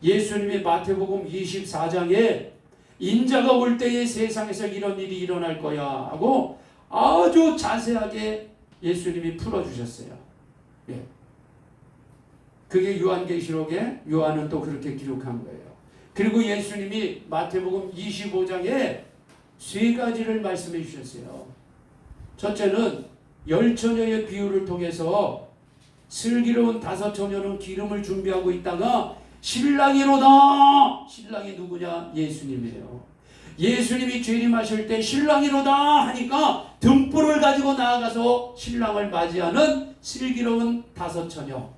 예수님이 마태복음 24장에 인자가 올 때에 세상에서 이런 일이 일어날 거야 하고 아주 자세하게 예수님이 풀어주셨어요. 예. 그게 요한계시록에 요한은 또 그렇게 기록한 거예요. 그리고 예수님이 마태복음 25장에 세 가지를 말씀해 주셨어요. 첫째는 10처녀의 비유를 통해서 슬기로운 5처녀는 기름을 준비하고 있다가 신랑이로다. 신랑이 누구냐? 예수님이에요. 예수님이 재림하실 때 신랑이로다 하니까 등불을 가지고 나아가서 신랑을 맞이하는 슬기로운 5처녀.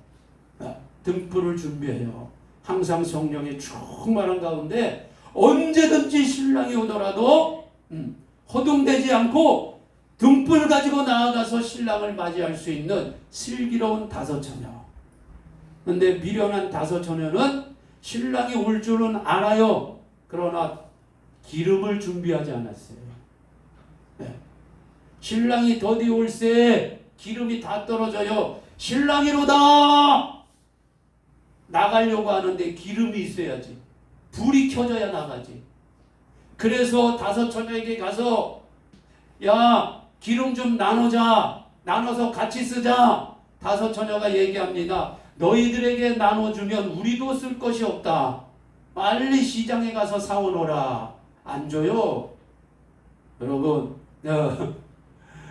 등불을 준비해요. 항상 성령의 충만한 가운데 언제든지 신랑이 오더라도 허둥대지 않고 등불 가지고 나아가서 신랑을 맞이할 수 있는 슬기로운 5처녀. 근데 미련한 5처녀는 신랑이 올 줄은 알아요. 그러나 기름을 준비하지 않았어요. 네. 신랑이 더디 올세 기름이 다 떨어져요. 신랑이로다. 나가려고 하는데 기름이 있어야지. 불이 켜져야 나가지. 그래서 5처녀에게 가서 야 기름 좀 나누자. 나눠서 같이 쓰자. 5처녀가 얘기합니다. 너희들에게 나눠주면 우리도 쓸 것이 없다. 빨리 시장에 가서 사오너라. 안 줘요. 여러분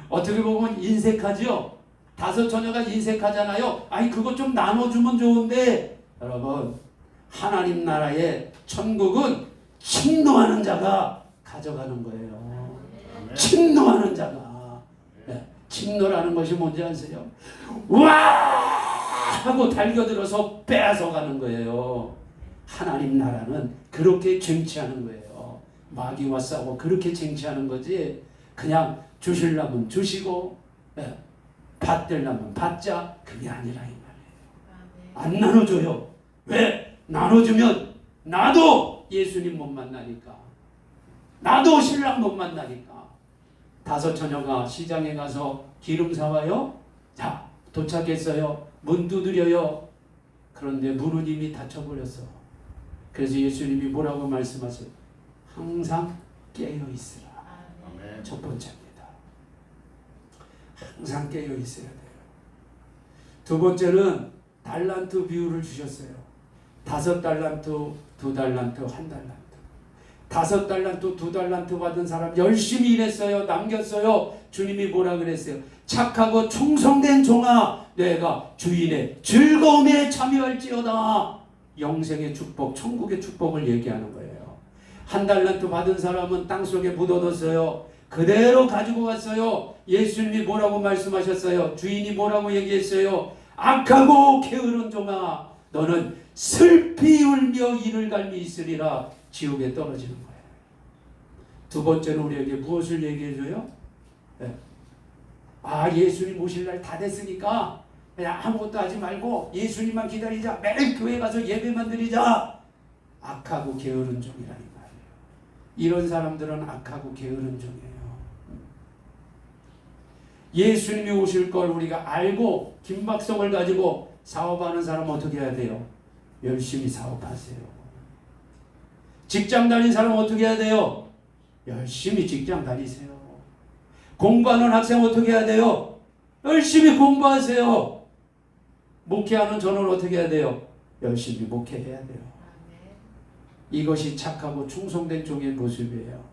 어떻게 보면 인색하죠. 5처녀가 인색하잖아요. 아니 그것 좀 나눠주면 좋은데 여러분 하나님 나라의 천국은 침노하는 자가 가져가는 거예요. 침노하는 자가. 네. 침노라는 것이 뭔지 아세요? 와 하고 달겨들어서 빼앗아가는 거예요. 하나님 나라는 그렇게 쟁취하는 거예요. 마귀와 싸우고 그렇게 쟁취하는 거지 그냥 주시려면 주시고 받들려면 받자 그게 아니라 이 말이에요. 안 나눠줘요. 왜? 나눠주면 나도 예수님 못 만나니까. 나도 신랑 못 만나니까. 5처녀가 시장에 가서 기름 사와요. 자 도착했어요. 문 두드려요. 그런데 문은 이미 닫혀버렸어. 그래서 예수님이 뭐라고 말씀하세요? 항상 깨어있으라. 아멘. 첫 번째입니다. 항상 깨어있어야 돼요. 두 번째는 달란트 비유를 주셨어요. 5달란트, 2달란트, 1달란트. 5달란트, 2달란트 받은 사람 열심히 일했어요. 남겼어요. 주님이 뭐라 그랬어요? 착하고 충성된 종아, 내가 주인의 즐거움에 참여할지어다. 영생의 축복, 천국의 축복을 얘기하는 거예요. 1달란트 받은 사람은 땅속에 묻어뒀어요. 그대로 가지고 갔어요. 예수님이 뭐라고 말씀하셨어요? 주인이 뭐라고 얘기했어요? 악하고 게으른 종아, 너는 슬피 울며 이를 갈미 있으리라. 지옥에 떨어지는 거예요. 두 번째는 우리에게 무엇을 얘기해줘요? 네. 예수님 오실 날 다 됐으니까 그냥 아무것도 하지 말고 예수님만 기다리자. 매일 교회 가서 예배만 드리자. 악하고 게으른 종이라는 말이에요. 이런 사람들은 악하고 게으른 종이에요. 예수님이 오실 걸 우리가 알고 긴박성을 가지고 사업하는 사람은 어떻게 해야 돼요? 열심히 사업하세요. 직장 다니는 사람은 어떻게 해야 돼요? 열심히 직장 다니세요. 공부하는 학생 어떻게 해야 돼요? 열심히 공부하세요. 목회하는 저는 어떻게 해야 돼요? 열심히 목회해야 돼요. 이것이 착하고 충성된 종의 모습이에요.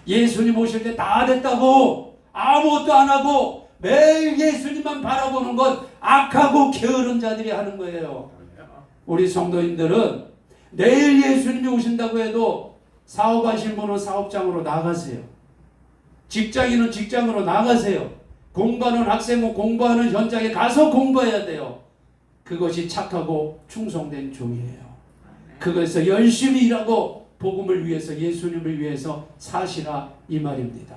예수님 오실 때 다 됐다고 아무것도 안 하고 매일 예수님만 바라보는 건 악하고 게으른 자들이 하는 거예요. 우리 성도님들은 내일 예수님이 오신다고 해도 사업하신 분은 사업장으로 나가세요. 직장인은 직장으로 나가세요. 공부하는 학생은 공부하는 현장에 가서 공부해야 돼요. 그것이 착하고 충성된 종이에요. 그것에서 열심히 일하고 복음을 위해서 예수님을 위해서 사시라 이 말입니다.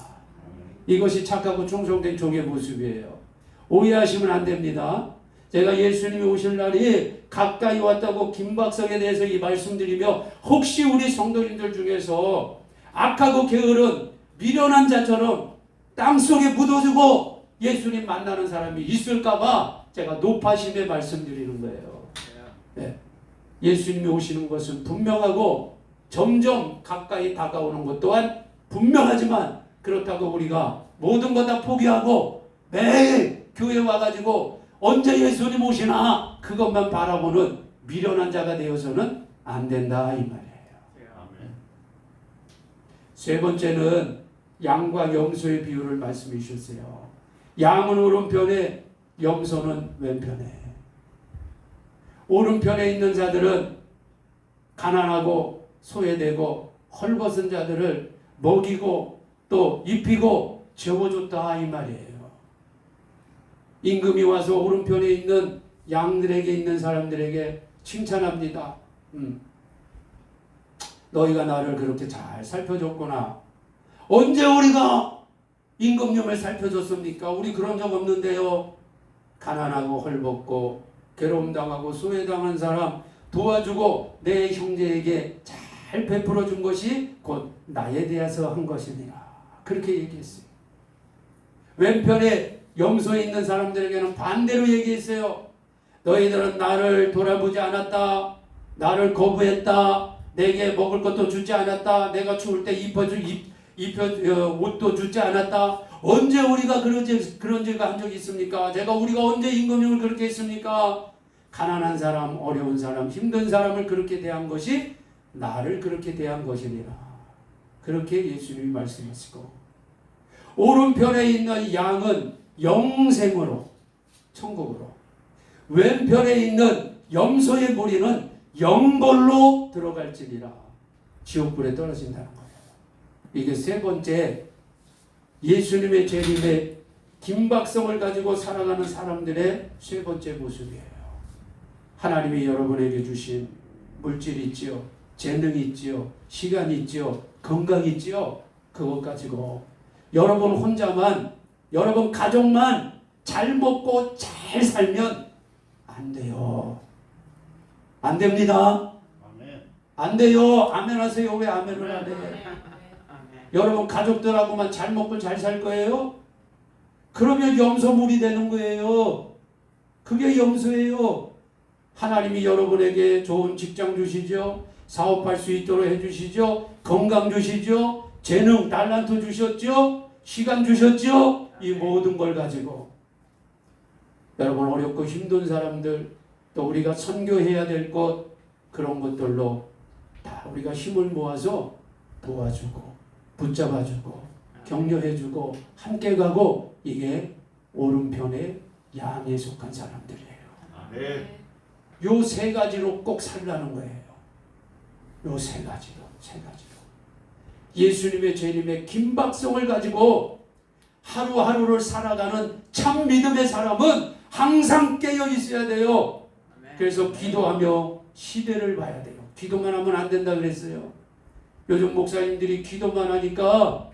이것이 착하고 충성된 종의 모습이에요. 오해하시면 안 됩니다. 제가 예수님이 오실 날이 가까이 왔다고 김박성에 대해서 이 말씀드리며 혹시 우리 성도님들 중에서 악하고 게으른 미련한 자처럼 땅속에 묻어주고 예수님 만나는 사람이 있을까봐 제가 높아심에 말씀드리는 거예요. 네. 예수님이 오시는 것은 분명하고 점점 가까이 다가오는 것 또한 분명하지만 그렇다고 우리가 모든 것 다 포기하고 매일 교회 와가지고 언제 예수님 오시나 그것만 바라보는 미련한 자가 되어서는 안 된다 이 말이에요. 세 번째는 양과 염소의 비유를 말씀해 주셨어요. 양은 오른편에 염소는 왼편에. 오른편에 있는 자들은 가난하고 소외되고 헐벗은 자들을 먹이고 또 입히고 재워줬다 이 말이에요. 임금이 와서 오른편에 있는 양들에게 있는 사람들에게 칭찬합니다. 너희가 나를 그렇게 잘 살펴줬구나. 언제 우리가 임금님을 살펴줬습니까? 우리 그런 적 없는데요. 가난하고 헐벗고 괴로움당하고 소외당한 사람 도와주고 내 형제에게 잘 베풀어 준 것이 곧 나에 대해서 한 것이니라. 그렇게 얘기했어요. 왼편에 염소에 있는 사람들에게는 반대로 얘기했어요. 너희들은 나를 돌아보지 않았다. 나를 거부했다. 내게 먹을 것도 주지 않았다. 내가 추울 때 옷도 주지 않았다. 언제 우리가 그런 죄가 한 적이 있습니까? 우리가 언제 임금님을 그렇게 했습니까? 가난한 사람, 어려운 사람, 힘든 사람을 그렇게 대한 것이 나를 그렇게 대한 것이니라. 그렇게 예수님이 말씀하시고 오른편에 있는 양은 영생으로 천국으로 왼편에 있는 염소의 무리는 영벌로 들어갈지니라. 지옥불에 떨어진다는 거예요. 이게 세 번째 예수님의 재림의 긴박성을 가지고 살아가는 사람들의 세 번째 모습이에요. 하나님이 여러분에게 주신 물질 있지요, 재능 있지요, 시간 있지요, 건강 있지요. 그것 가지고 여러분 혼자만, 여러분 가족만 잘 먹고 잘 살면 안 돼요. 안 됩니다. 안 돼요. 아멘 하세요. 왜 아멘을 안 해요? 여러분 가족들하고만 잘 먹고 잘 살 거예요? 그러면 염소물이 되는 거예요. 그게 염소예요. 하나님이 여러분에게 좋은 직장 주시죠. 사업할 수 있도록 해주시죠. 건강 주시죠. 재능, 달란트 주셨죠. 시간 주셨죠. 이 모든 걸 가지고 여러분 어렵고 힘든 사람들 또 우리가 선교해야 될 것 그런 것들로 다 우리가 힘을 모아서 도와주고 붙잡아주고 격려해주고 함께 가고 이게 오른편에 양에 속한 사람들이에요. 네. 요 세 가지로 꼭 살라는 거예요. 요 세 가지로. 예수님의 재림의 긴박성을 가지고 하루하루를 살아가는 참 믿음의 사람은 항상 깨어 있어야 돼요. 그래서 기도하며 시대를 봐야 돼요. 기도만 하면 안 된다 그랬어요. 요즘 목사님들이 기도만 하니까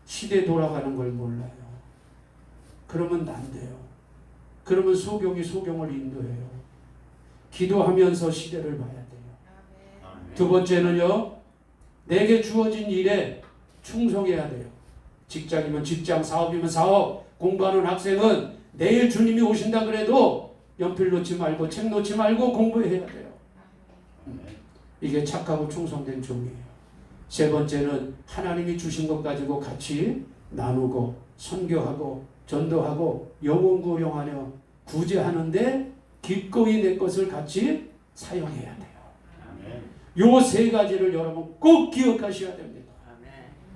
시대 돌아가는 걸 몰라요. 그러면 안 돼요. 그러면 소경이 소경을 인도해요. 기도하면서 시대를 봐야 돼요. 두 번째는요, 내게 주어진 일에 충성해야 돼요. 직장이면 직장, 사업이면 사업, 공부하는 학생은 내일 주님이 오신다 그래도 연필 놓지 말고 책 놓지 말고 공부해야 돼요. 이게 착하고 충성된 종이에요. 세 번째는 하나님이 주신 것 가지고 같이 나누고 선교하고 전도하고 영혼 구령하며 구제하는데 기꺼이 내 것을 같이 사용해야 돼요. 요 세 가지를 여러분 꼭 기억하셔야 됩니다.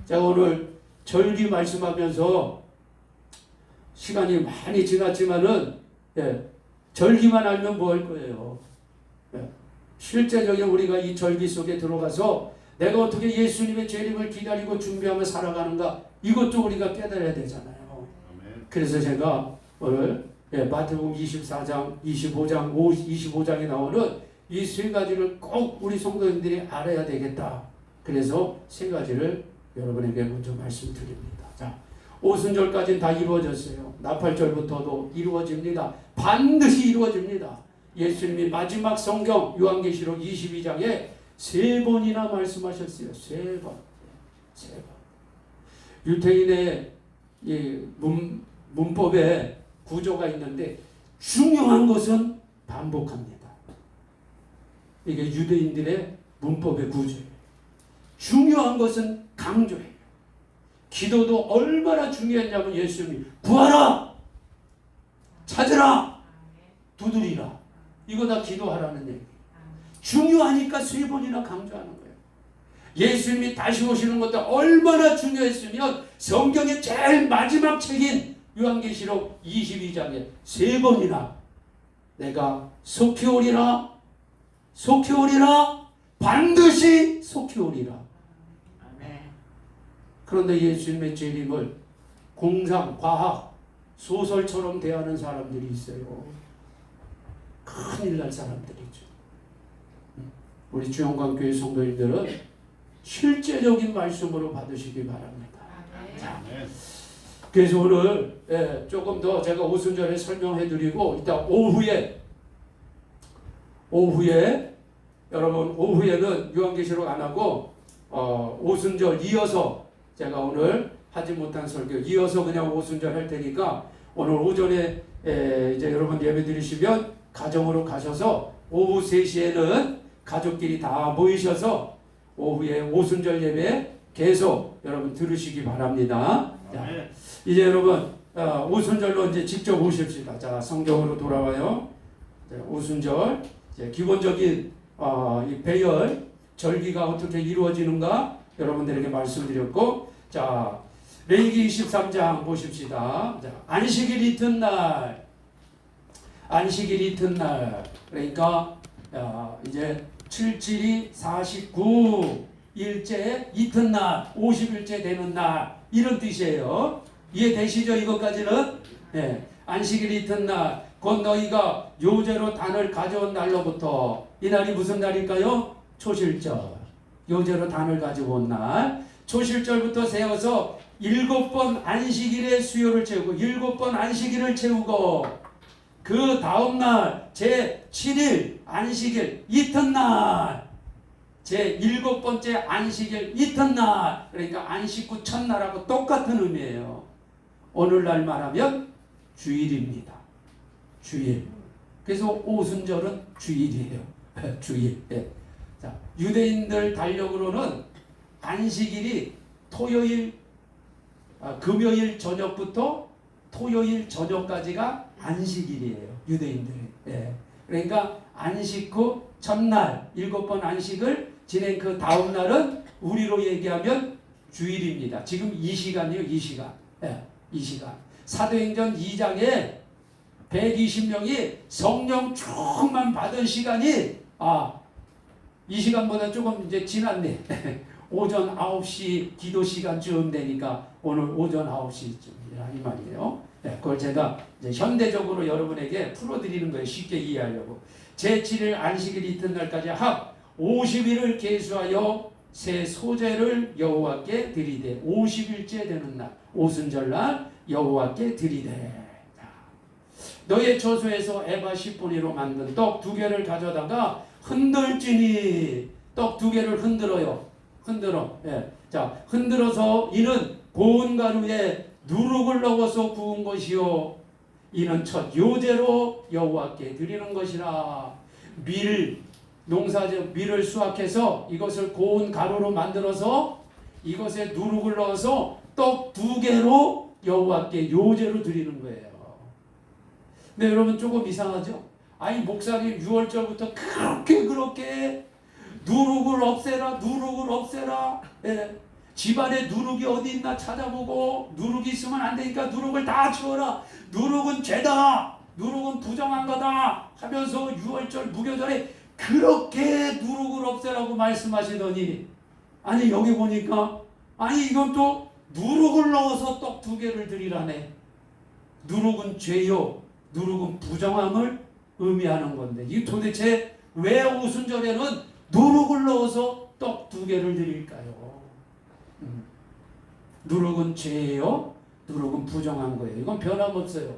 자, 오늘 절기 말씀하면서 시간이 많이 지났지만은 절기만 알면 뭐 할 거예요? 실제적인 우리가 이 절기 속에 들어가서 내가 어떻게 예수님의 재림을 기다리고 준비하며 살아가는가, 이것도 우리가 깨달아야 되잖아요. 그래서 제가 오늘 마태복음 24장, 25장, 25장에 나오는 이 세 가지를 꼭 우리 성도님들이 알아야 되겠다. 그래서 세 가지를 여러분에게 먼저 말씀드립니다. 자, 오순절까지는 다 이루어졌어요. 나팔절부터도 이루어집니다. 반드시 이루어집니다. 예수님이 마지막 성경 요한계시록 22장에 3번이나 말씀하셨어요. 3번. 유태인의 이 문법에 구조가 있는데 중요한 것은 반복합니다. 이게 유대인들의 문법의 구조예요. 중요한 것은 강조해요. 기도도 얼마나 중요했냐면 예수님이 구하라, 찾으라, 두드리라. 이거 다 기도하라는 얘기예요. 중요하니까 3번이나 강조하는 거예요. 예수님이 다시 오시는 것도 얼마나 중요했으면 성경의 제일 마지막 책인 요한계시록 22장에 3번이나 내가 속히 오리라, 속히 오리라, 반드시 속히 오리라. 그런데 예수님의 재림을 공상, 과학, 소설처럼 대하는 사람들이 있어요. 큰일 날 사람들이죠. 우리 주영광교회 성도님들은 실제적인 말씀으로 받으시기 바랍니다. 자, 그래서 오늘 조금 더 제가 오순절에 설명해드리고 이따 오후에 여러분 오후에는 요한계시록 안 하고 오순절 이어서 제가 오늘 하지 못한 설교 이어서 그냥 오순절 할 테니까 오늘 오전에 이제 여러분 예배 드리시면 가정으로 가셔서 오후 3시에는 가족끼리 다 모이셔서 오후에 오순절 예배 계속 여러분 들으시기 바랍니다. 자, 이제 여러분 오순절로 이제 직접 오십시다. 자, 성경으로 돌아와요. 자, 오순절 이제 기본적인 이 배열 절기가 어떻게 이루어지는가 여러분들에게 말씀드렸고, 자, 레위기 23장 보십시다. 자, 안식일 이튿날, 그러니까 이제 7, 49일째 이튿날 50일째 되는 날 이런 뜻이에요. 이해되시죠? 이것까지는? 네. 안식일 이튿날 곧 너희가 요제로 단을 가져온 날로부터, 이 날이 무슨 날일까요? 초실절. 요제로 단을 가지고 온 날, 초실절부터 세워서 7번 안식일의 수요를 채우고 7번 안식일을 채우고 그 다음날 제7일 안식일 이튿날 제 7번째 안식일 이튿날, 그러니까 안식 후 첫날하고 똑같은 의미예요. 오늘날 말하면 주일입니다. 주일. 그래서 오순절은 주일이에요. 주일. 네. 자, 유대인들 달력으로는 안식일이 금요일 저녁부터 토요일 저녁까지가 안식일이에요. 유대인들이. 네. 그러니까 안식 후 첫날 7번 안식을 지낸 그 다음 날은 우리로 얘기하면 주일입니다. 지금 이 시간이요. 이 시간. 네. 이 시간. 사도행전 2장에 120명이 성령 충만 받은 시간이 이 시간보다 조금 이제 지났네. 오전 9시 기도 시간쯤 되니까 오늘 오전 9시쯤이라 이 말이에요. 네, 그걸 제가 이제 현대적으로 여러분에게 풀어드리는 거예요. 쉽게 이해하려고. 제7일 안식일 이튿날까지 합 50일을 계수하여 새 소제를 여호와께 드리되 50일째 되는 날 오순절날 여호와께 드리되. 너의 저소에서 에바 10분위로 만든 떡 2개를 가져다가 흔들지니. 떡 2개를 흔들어요. 흔들어. 예. 자, 흔들어서 이는 고운 가루에 누룩을 넣어서 구운 것이요. 이는 첫 요제로 여호와께 드리는 것이라. 농사적 밀을 수확해서 이것을 고운 가루로 만들어서 이것에 누룩을 넣어서 떡 2개로 여호와께 요제로 드리는 거예요. 근데 여러분 조금 이상하죠? 아니 목사님 6월절부터 그렇게 누룩을 없애라. 예. 집안에 누룩이 어디 있나 찾아보고 누룩이 있으면 안 되니까 누룩을 다 치워라. 누룩은 죄다. 누룩은 부정한 거다 하면서 6월절 무교절에 그렇게 누룩을 없애라고 말씀하시더니 아니 여기 보니까 아니 이건 또 누룩을 넣어서 떡 2개를 드리라네. 누룩은 죄요. 누룩은 부정함을 의미하는 건데 이 도대체 왜 오순절에는 누룩을 넣어서 떡 2개를 드릴까요? 누룩은 죄예요. 누룩은 부정한 거예요. 이건 변함없어요.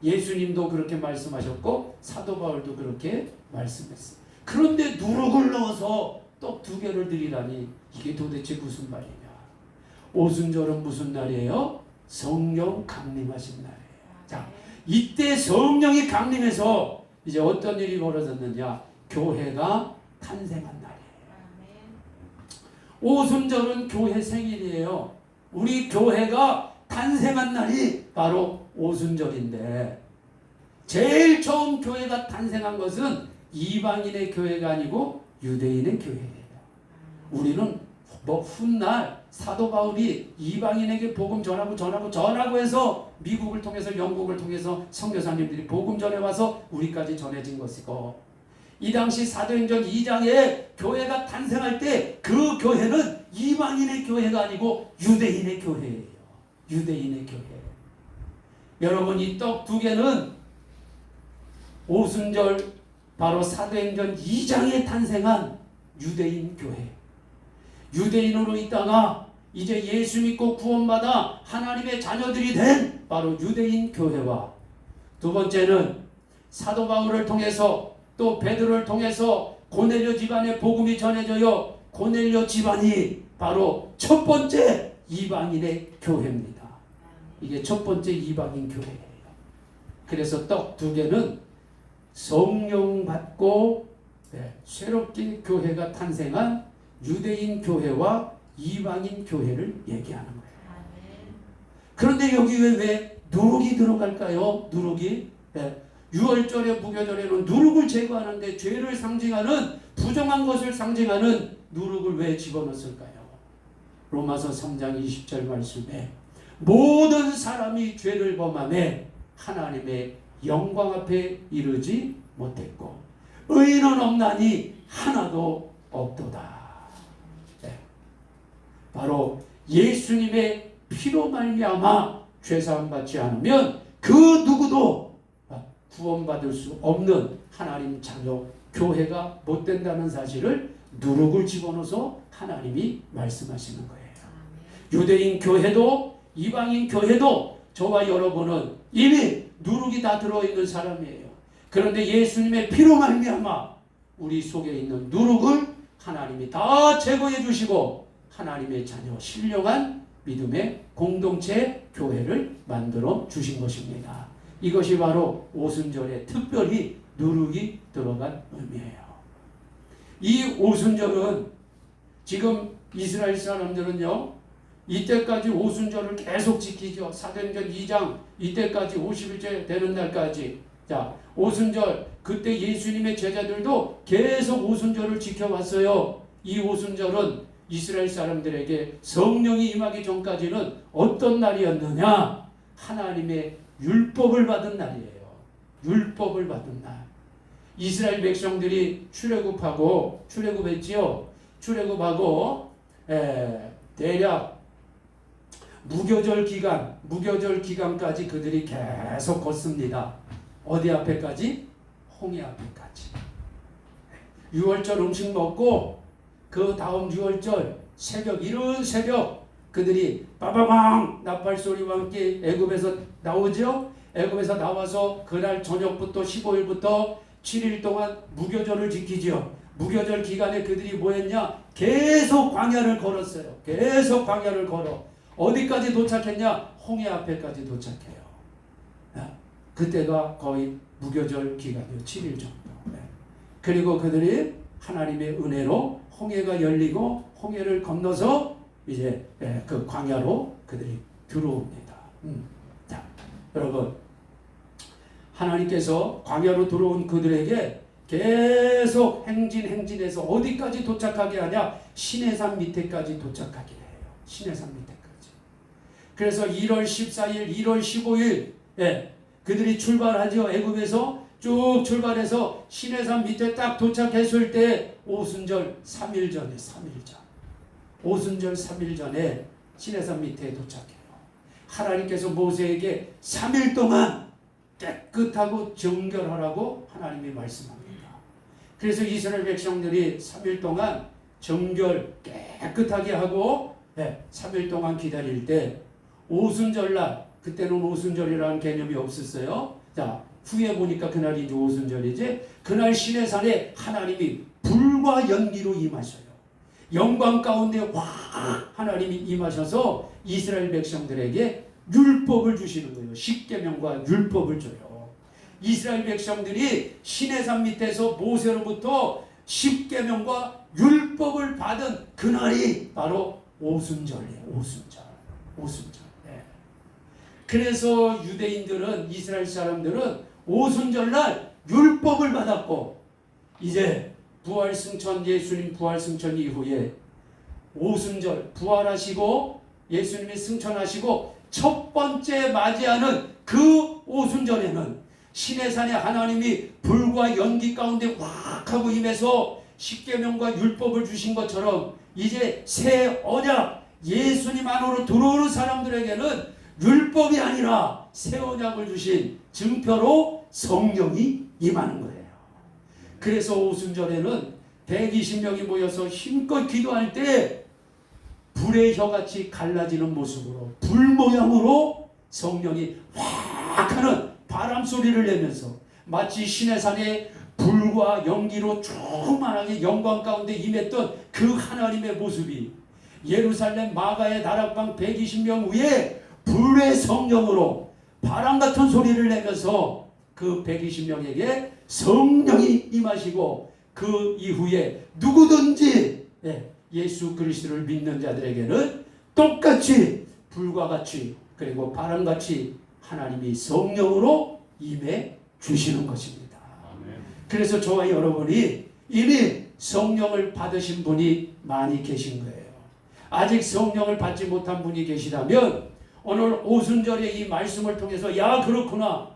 예수님도 그렇게 말씀하셨고 사도 바울도 그렇게 말씀했어요. 그런데 누룩을 넣어서 떡 2개를 드리라니 이게 도대체 무슨 말이냐? 오순절은 무슨 날이에요? 성령 강림하신 날이에요. 자, 이때 성령이 강림해서 이제 어떤 일이 벌어졌느냐? 교회가 탄생한 날이에요. 오순절은 교회 생일이에요. 우리 교회가 탄생한 날이 바로 오순절인데 제일 처음 교회가 탄생한 것은 이방인의 교회가 아니고 유대인의 교회예요. 우리는 뭐 훗날 사도 바울이 이방인에게 복음 전하고 해서 미국을 통해서 영국을 통해서 선교사님들이 복음 전해와서 우리까지 전해진 것이고 이 당시 사도행전 2장에 교회가 탄생할 때 그 교회는 이방인의 교회가 아니고 유대인의 교회예요. 유대인의 교회. 여러분 이 떡 2개는 오순절 바로 사도행전 2장에 탄생한 유대인 교회. 유대인으로 있다가 이제 예수 믿고 구원받아 하나님의 자녀들이 된 바로 유대인 교회와 두 번째는 사도 바울을 통해서 또 베드로를 통해서 고넬료 집안에 복음이 전해져요. 고넬료 집안이 바로 첫 번째 이방인의 교회입니다. 이게 첫 번째 이방인 교회예요. 그래서 떡 2개는 성령 받고 새롭게 교회가 탄생한 유대인 교회와 이방인 교회를 얘기하는 거예요. 그런데 여기에 왜 누룩이 들어갈까요? 누룩이 6월절에 무교절에는 누룩을 제거하는데 죄를 상징하는 부정한 것을 상징하는 누룩을 왜 집어넣었을까요? 로마서 3장 20절 말씀에 모든 사람이 죄를 범하며 하나님의 영광 앞에 이르지 못했고 의인은 없나니 하나도 없도다. 바로 예수님의 피로 말미암아 죄사함 받지 않으면 그 누구도 구원받을 수 없는 하나님 자녀 교회가 못 된다는 사실을 누룩을 집어넣어서 하나님이 말씀하시는 거예요. 유대인 교회도 이방인 교회도 저와 여러분은 이미 누룩이 다 들어있는 사람이에요. 그런데 예수님의 피로 말미암아 우리 속에 있는 누룩을 하나님이 다 제거해 주시고 하나님의 자녀 신령한 믿음의 공동체 교회를 만들어 주신 것입니다. 이것이 바로 오순절에 특별히 누룩이 들어간 의미예요. 이 오순절은 지금 이스라엘 사람들은요 이때까지 오순절을 계속 지키죠. 사도행전 2장 이때까지 50일째 되는 날까지. 자, 오순절 그때 예수님의 제자들도 계속 오순절을 지켜왔어요. 이 오순절은 이스라엘 사람들에게 성령이 임하기 전까지는 어떤 날이었느냐? 하나님의 율법을 받은 날이에요. 율법을 받은 날. 이스라엘 백성들이 출애굽했지요. 출애굽하고 대략 무교절 기간까지 그들이 계속 걷습니다. 어디 앞에까지? 홍해 앞에까지. 6월절 음식 먹고 그 다음 6월절 새벽 이른 새벽 그들이 빠바방 나팔 소리와 함께 애굽에서 나오죠. 애굽에서 나와서 그날 저녁부터 15일부터 7일 동안 무교절을 지키죠. 무교절 기간에 그들이 뭐 했냐? 계속 광야를 걸었어요. 계속 광야를 걸어. 어디까지 도착했냐? 홍해 앞에까지 도착해요. 그때가 거의 무교절 기간이요. 7일 정도. 그리고 그들이 하나님의 은혜로 홍해가 열리고 홍해를 건너서 이제 그 광야로 그들이 들어옵니다. 자, 여러분, 하나님께서 광야로 들어온 그들에게 계속 행진해서 어디까지 도착하게 하냐? 시내산 밑에까지 도착하게 해요. 시내산 밑에까지. 그래서 1월 14일, 1월 15일 그들이 출발하죠. 애굽에서 쭉 출발해서 시내산 밑에 딱 도착했을 때 오순절 3일 전에 3일 전. 오순절 3일 전에 시내산 밑에 도착해요. 하나님께서 모세에게 3일 동안 깨끗하고 정결하라고 하나님이 말씀합니다. 그래서 이스라엘 백성들이 3일 동안 정결 깨끗하게 하고 3일 동안 기다릴 때 오순절날, 그때는 오순절이라는 개념이 없었어요. 자, 후에 보니까 그날이 이제 오순절이지. 그날 시내산에 하나님이 불과 연기로 임하셔요. 영광 가운데 확 하나님이 임하셔서 이스라엘 백성들에게 율법을 주시는 거예요. 십계명과 율법을 줘요. 이스라엘 백성들이 시내산 밑에서 모세로부터 십계명과 율법을 받은 그날이 바로 오순절이에요. 오순절. 그래서 유대인들은, 이스라엘 사람들은 오순절날 율법을 받았고, 이제 부활승천, 예수님 부활승천 이후에 오순절 부활하시고 예수님이 승천하시고 첫 번째 맞이하는 그 오순절에는 시내산에 하나님이 불과 연기 가운데 확 하고 임해서 십계명과 율법을 주신 것처럼 이제 새 언약, 예수님 안으로 들어오는 사람들에게는 율법이 아니라 새 언약을 주신 증표로 성령이 임하는 거예요. 그래서 오순절에는 120명이 모여서 힘껏 기도할 때 불의 혀같이 갈라지는 모습으로, 불 모양으로 성령이 확 하는 바람 소리를 내면서 마치 시내산에 불과 연기로 충만하게 영광 가운데 임했던 그 하나님의 모습이 예루살렘 마가의 다락방 120명 위에 불의 성령으로 바람 같은 소리를 내면서 그 120명에게 성령이 임하시고 그 이후에 누구든지 예수 그리스도를 믿는 자들에게는 똑같이 불과 같이 그리고 바람같이 하나님이 성령으로 임해 주시는 것입니다. 그래서 저와 여러분이 이미 성령을 받으신 분이 많이 계신 거예요. 아직 성령을 받지 못한 분이 계시다면 오늘 오순절의 이 말씀을 통해서 야 그렇구나,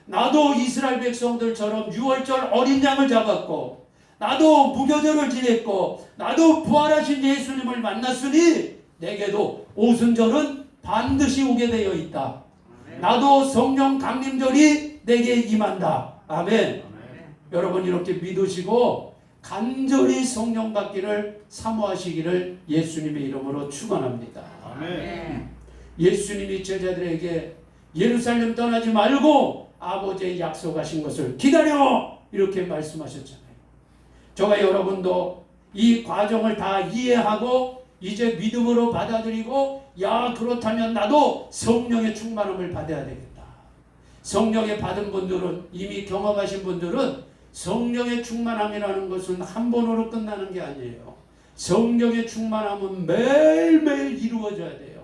나도 이스라엘 백성들처럼 6월절 어린 양을 잡았고 나도 무교절을 지냈고 나도 부활하신 예수님을 만났으니 내게도 오순절은 반드시 오게 되어 있다. 나도 성령 강림절이 내게 임한다. 아멘. 여러분 이렇게 믿으시고 간절히 성령 받기를 사모하시기를 예수님의 이름으로 축원합니다. 아멘. 예수님이 제자들에게 예루살렘 떠나지 말고 아버지의 약속하신 것을 기다려 이렇게 말씀하셨잖아요. 저와 여러분도 이 과정을 다 이해하고 이제 믿음으로 받아들이고 야 그렇다면 나도 성령의 충만함을 받아야 되겠다. 성령의 받은 분들은, 이미 경험하신 분들은 성령의 충만함이라는 것은 한 번으로 끝나는 게 아니에요. 성령의 충만함은 매일매일 이루어져야 돼요.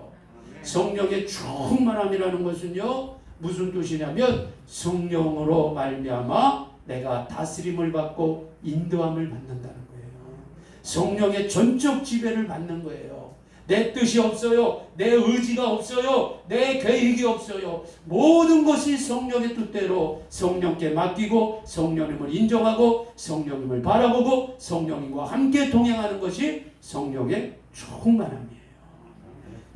성령의 충만함이라는 것은요 무슨 뜻이냐면 성령으로 말미암아 내가 다스림을 받고 인도함을 받는다는 거예요. 성령의 전적 지배를 받는 거예요. 내 뜻이 없어요. 내 의지가 없어요. 내 계획이 없어요. 모든 것이 성령의 뜻대로 성령께 맡기고 성령님을 인정하고 성령님을 바라보고 성령님과 함께 동행하는 것이 성령의 충만함이에요.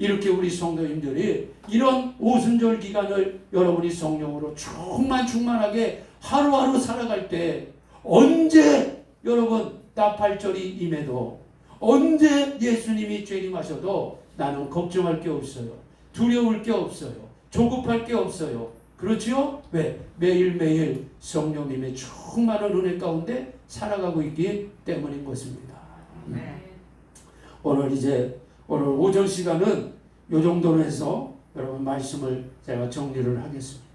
이렇게 우리 성도님들이 이런 오순절 기간을 여러분이 성령으로 충만하게 하루하루 살아갈 때 언제 여러분 나팔절이 임해도 언제 예수님이 재림하셔도 나는 걱정할 게 없어요. 두려울 게 없어요. 조급할 게 없어요. 그렇지요? 왜? 매일매일 성령님의 충만한 은혜 가운데 살아가고 있기 때문인 것입니다. 오늘 오전 시간은 이 정도로 해서 여러분 말씀을 제가 정리를 하겠습니다.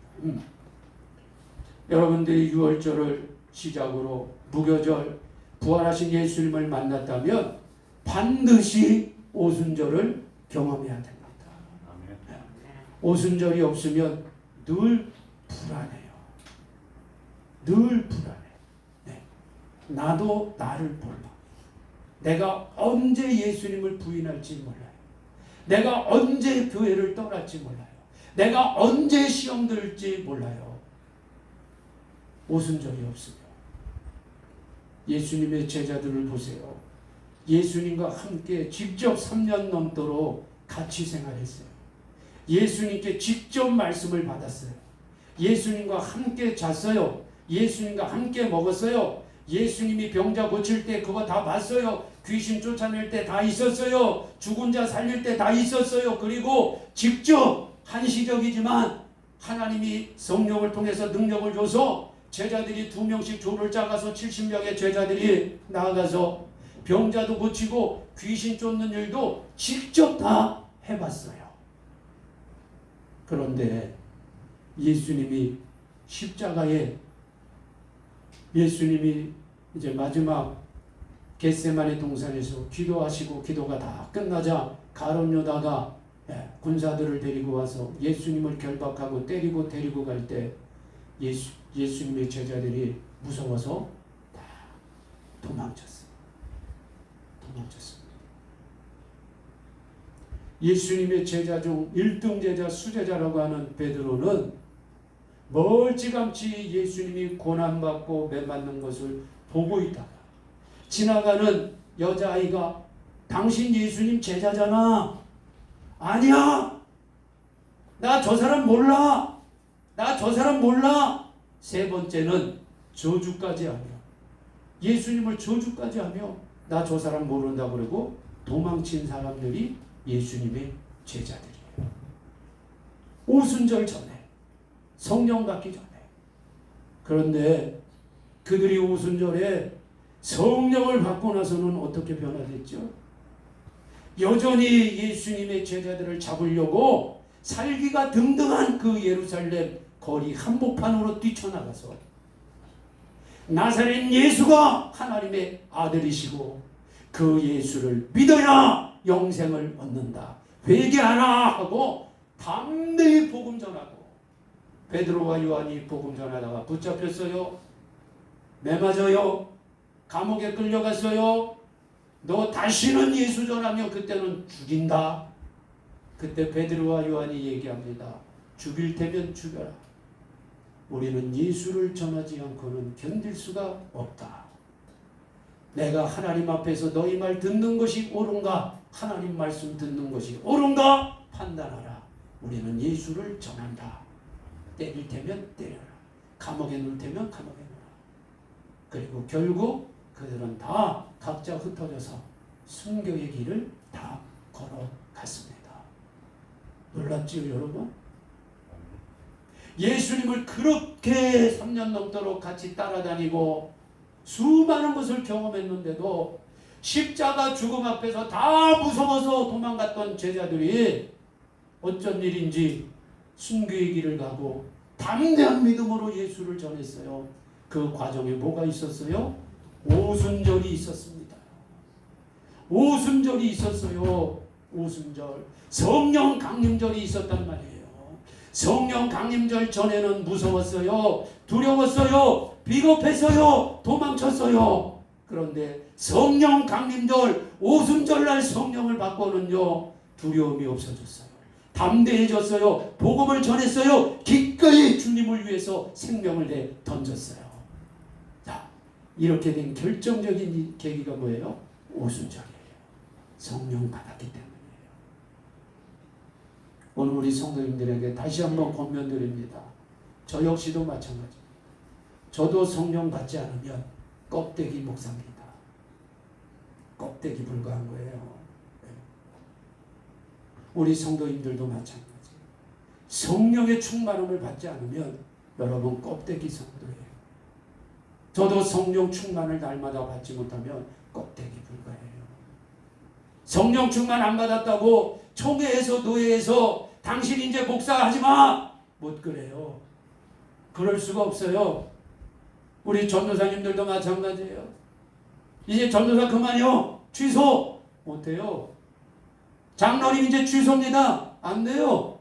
여러분들이 6월절을 시작으로 무교절 부활하신 예수님을 만났다면 반드시 오순절을 경험해야 됩니다. 오순절이 없으면 늘 불안해요. 늘 불안해. 네. 나도 나를 몰라. 내가 언제 예수님을 부인할지 몰라요. 내가 언제 교회를 떠날지 몰라요. 내가 언제 시험 들을지 몰라요. 오순절이 없으면. 예수님의 제자들을 보세요. 예수님과 함께 직접 3년 넘도록 같이 생활했어요. 예수님께 직접 말씀을 받았어요. 예수님과 함께 잤어요. 예수님과 함께 먹었어요. 예수님이 병자 고칠 때 그거 다 봤어요. 귀신 쫓아낼 때 다 있었어요. 죽은 자 살릴 때 다 있었어요. 그리고 직접 한시적이지만 하나님이 성령을 통해서 능력을 줘서 제자들이 2명씩 조를 짜가서 70명의 제자들이 나아가서 병자도 고치고 귀신 쫓는 일도 직접 다 해봤어요. 그런데 예수님이 십자가에 예수님이 이제 마지막 겟세마네 동산에서 기도하시고 기도가 다 끝나자 가룟 유다가 군사들을 데리고 와서 예수님을 결박하고 때리고 데리고 갈 때 예수님의 제자들이 무서워서 다 도망쳤어요. 예수님의 제자 중 1등 제자 수제자라고 하는 베드로는 멀찌감치 예수님이 고난받고 매맞는 것을 보고 있다가 지나가는 여자아이가 당신 예수님 제자잖아. 아니야. 나 저 사람 몰라. 나 저 사람 몰라. 세 번째는 저주까지 하며 예수님을 저주까지 하며 나 저 사람 모른다 그러고 도망친 사람들이 예수님의 제자들이에요. 오순절 전에 성령 받기 전에. 그런데 그들이 오순절에 성령을 받고 나서는 어떻게 변화됐죠? 여전히 예수님의 제자들을 잡으려고 살기가 등등한 그 예루살렘 거리 한복판으로 뛰쳐나가서 나사렛 예수가 하나님의 아들이시고 그 예수를 믿어야 영생을 얻는다. 회개하라 하고 담대히 복음 전하고 베드로와 요한이 복음 전하다가 붙잡혔어요. 매맞아요. 감옥에 끌려갔어요. 너 다시는 예수 전하면 그때는 죽인다. 그때 베드로와 요한이 얘기합니다. 죽일 테면 죽여라. 우리는 예수를 전하지 않고는 견딜 수가 없다. 내가 하나님 앞에서 너희 말 듣는 것이 옳은가? 하나님 말씀 듣는 것이 옳은가? 판단하라. 우리는 예수를 전한다. 때릴 테면 때려라. 감옥에 넣을 테면 감옥에 넣어라. 그리고 결국 그들은 다 각자 흩어져서 순교의 길을 다 걸어갔습니다. 놀랍지요, 여러분? 예수님을 그렇게 3년 넘도록 같이 따라다니고 수많은 것을 경험했는데도 십자가 죽음 앞에서 다 무서워서 도망갔던 제자들이 어쩐 일인지 순교의 길을 가고 담대한 믿음으로 예수를 전했어요. 그 과정에 뭐가 있었어요? 오순절이 있었습니다. 오순절이 있었어요. 오순절. 성령 강림절이 있었단 말이에요. 성령 강림절 전에는 무서웠어요. 두려웠어요. 비겁했어요. 도망쳤어요. 그런데 성령 강림절 오순절날 성령을 받고는요 두려움이 없어졌어요. 담대해졌어요. 복음을 전했어요. 기꺼이 주님을 위해서 생명을 내 던졌어요. 자, 이렇게 된 결정적인 계기가 뭐예요? 오순절이에요. 성령 받았기 때문이에요. 오늘 우리 성도님들에게 다시 한번 권면드립니다. 저 역시도 마찬가지입니다. 저도 성령 받지 않으면 껍데기 목사입니다. 껍데기 불과한 거예요. 우리 성도님들도 마찬가지예요. 성령의 충만함을 받지 않으면 여러분 껍데기 성도예요. 저도 성령 충만을 날마다 받지 못하면 껍데기 불가예요. 성령 충만 안 받았다고 총회에서 노예에서 당신 이제 목사하지 마! 못 그래요. 그럴 수가 없어요. 우리 전도사님들도 마찬가지예요. 이제 전도사 그만이요. 취소! 못해요. 장로님 이제 취소입니다. 안 돼요.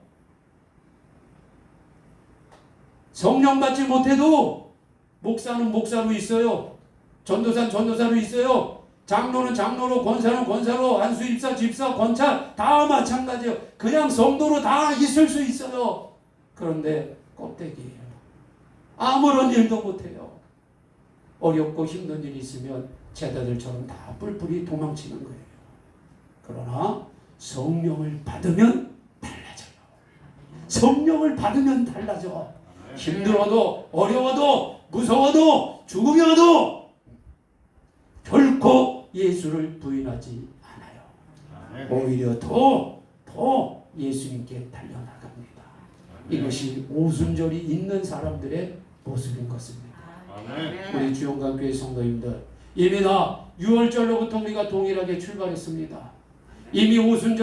성령 받지 못해도 목사는 목사로 있어요. 전도사는 전도사로 있어요. 장로는 장로로, 권사는 권사로, 안수 입사, 집사, 권찰 다 마찬가지예요. 그냥 성도로 다 있을 수 있어요. 그런데 껍데기예요. 아무런 일도 못해요. 어렵고 힘든 일이 있으면 제자들처럼 다 뿔뿔이 도망치는 거예요. 그러나 성령을 받으면 달라져요. 성령을 받으면 달라져. 힘들어도 어려워도 무서워도 죽음이 와도 결코 예수를 부인하지 않아요. 오히려 더 예수님께 달려나갑니다. 이것이 오순절이 있는 사람들의 모습인 것입니다. 우리 주영강교회 성도님들, 이미 다 6월절로부터 우리가 동일하게 출발했습니다. 이미 오순절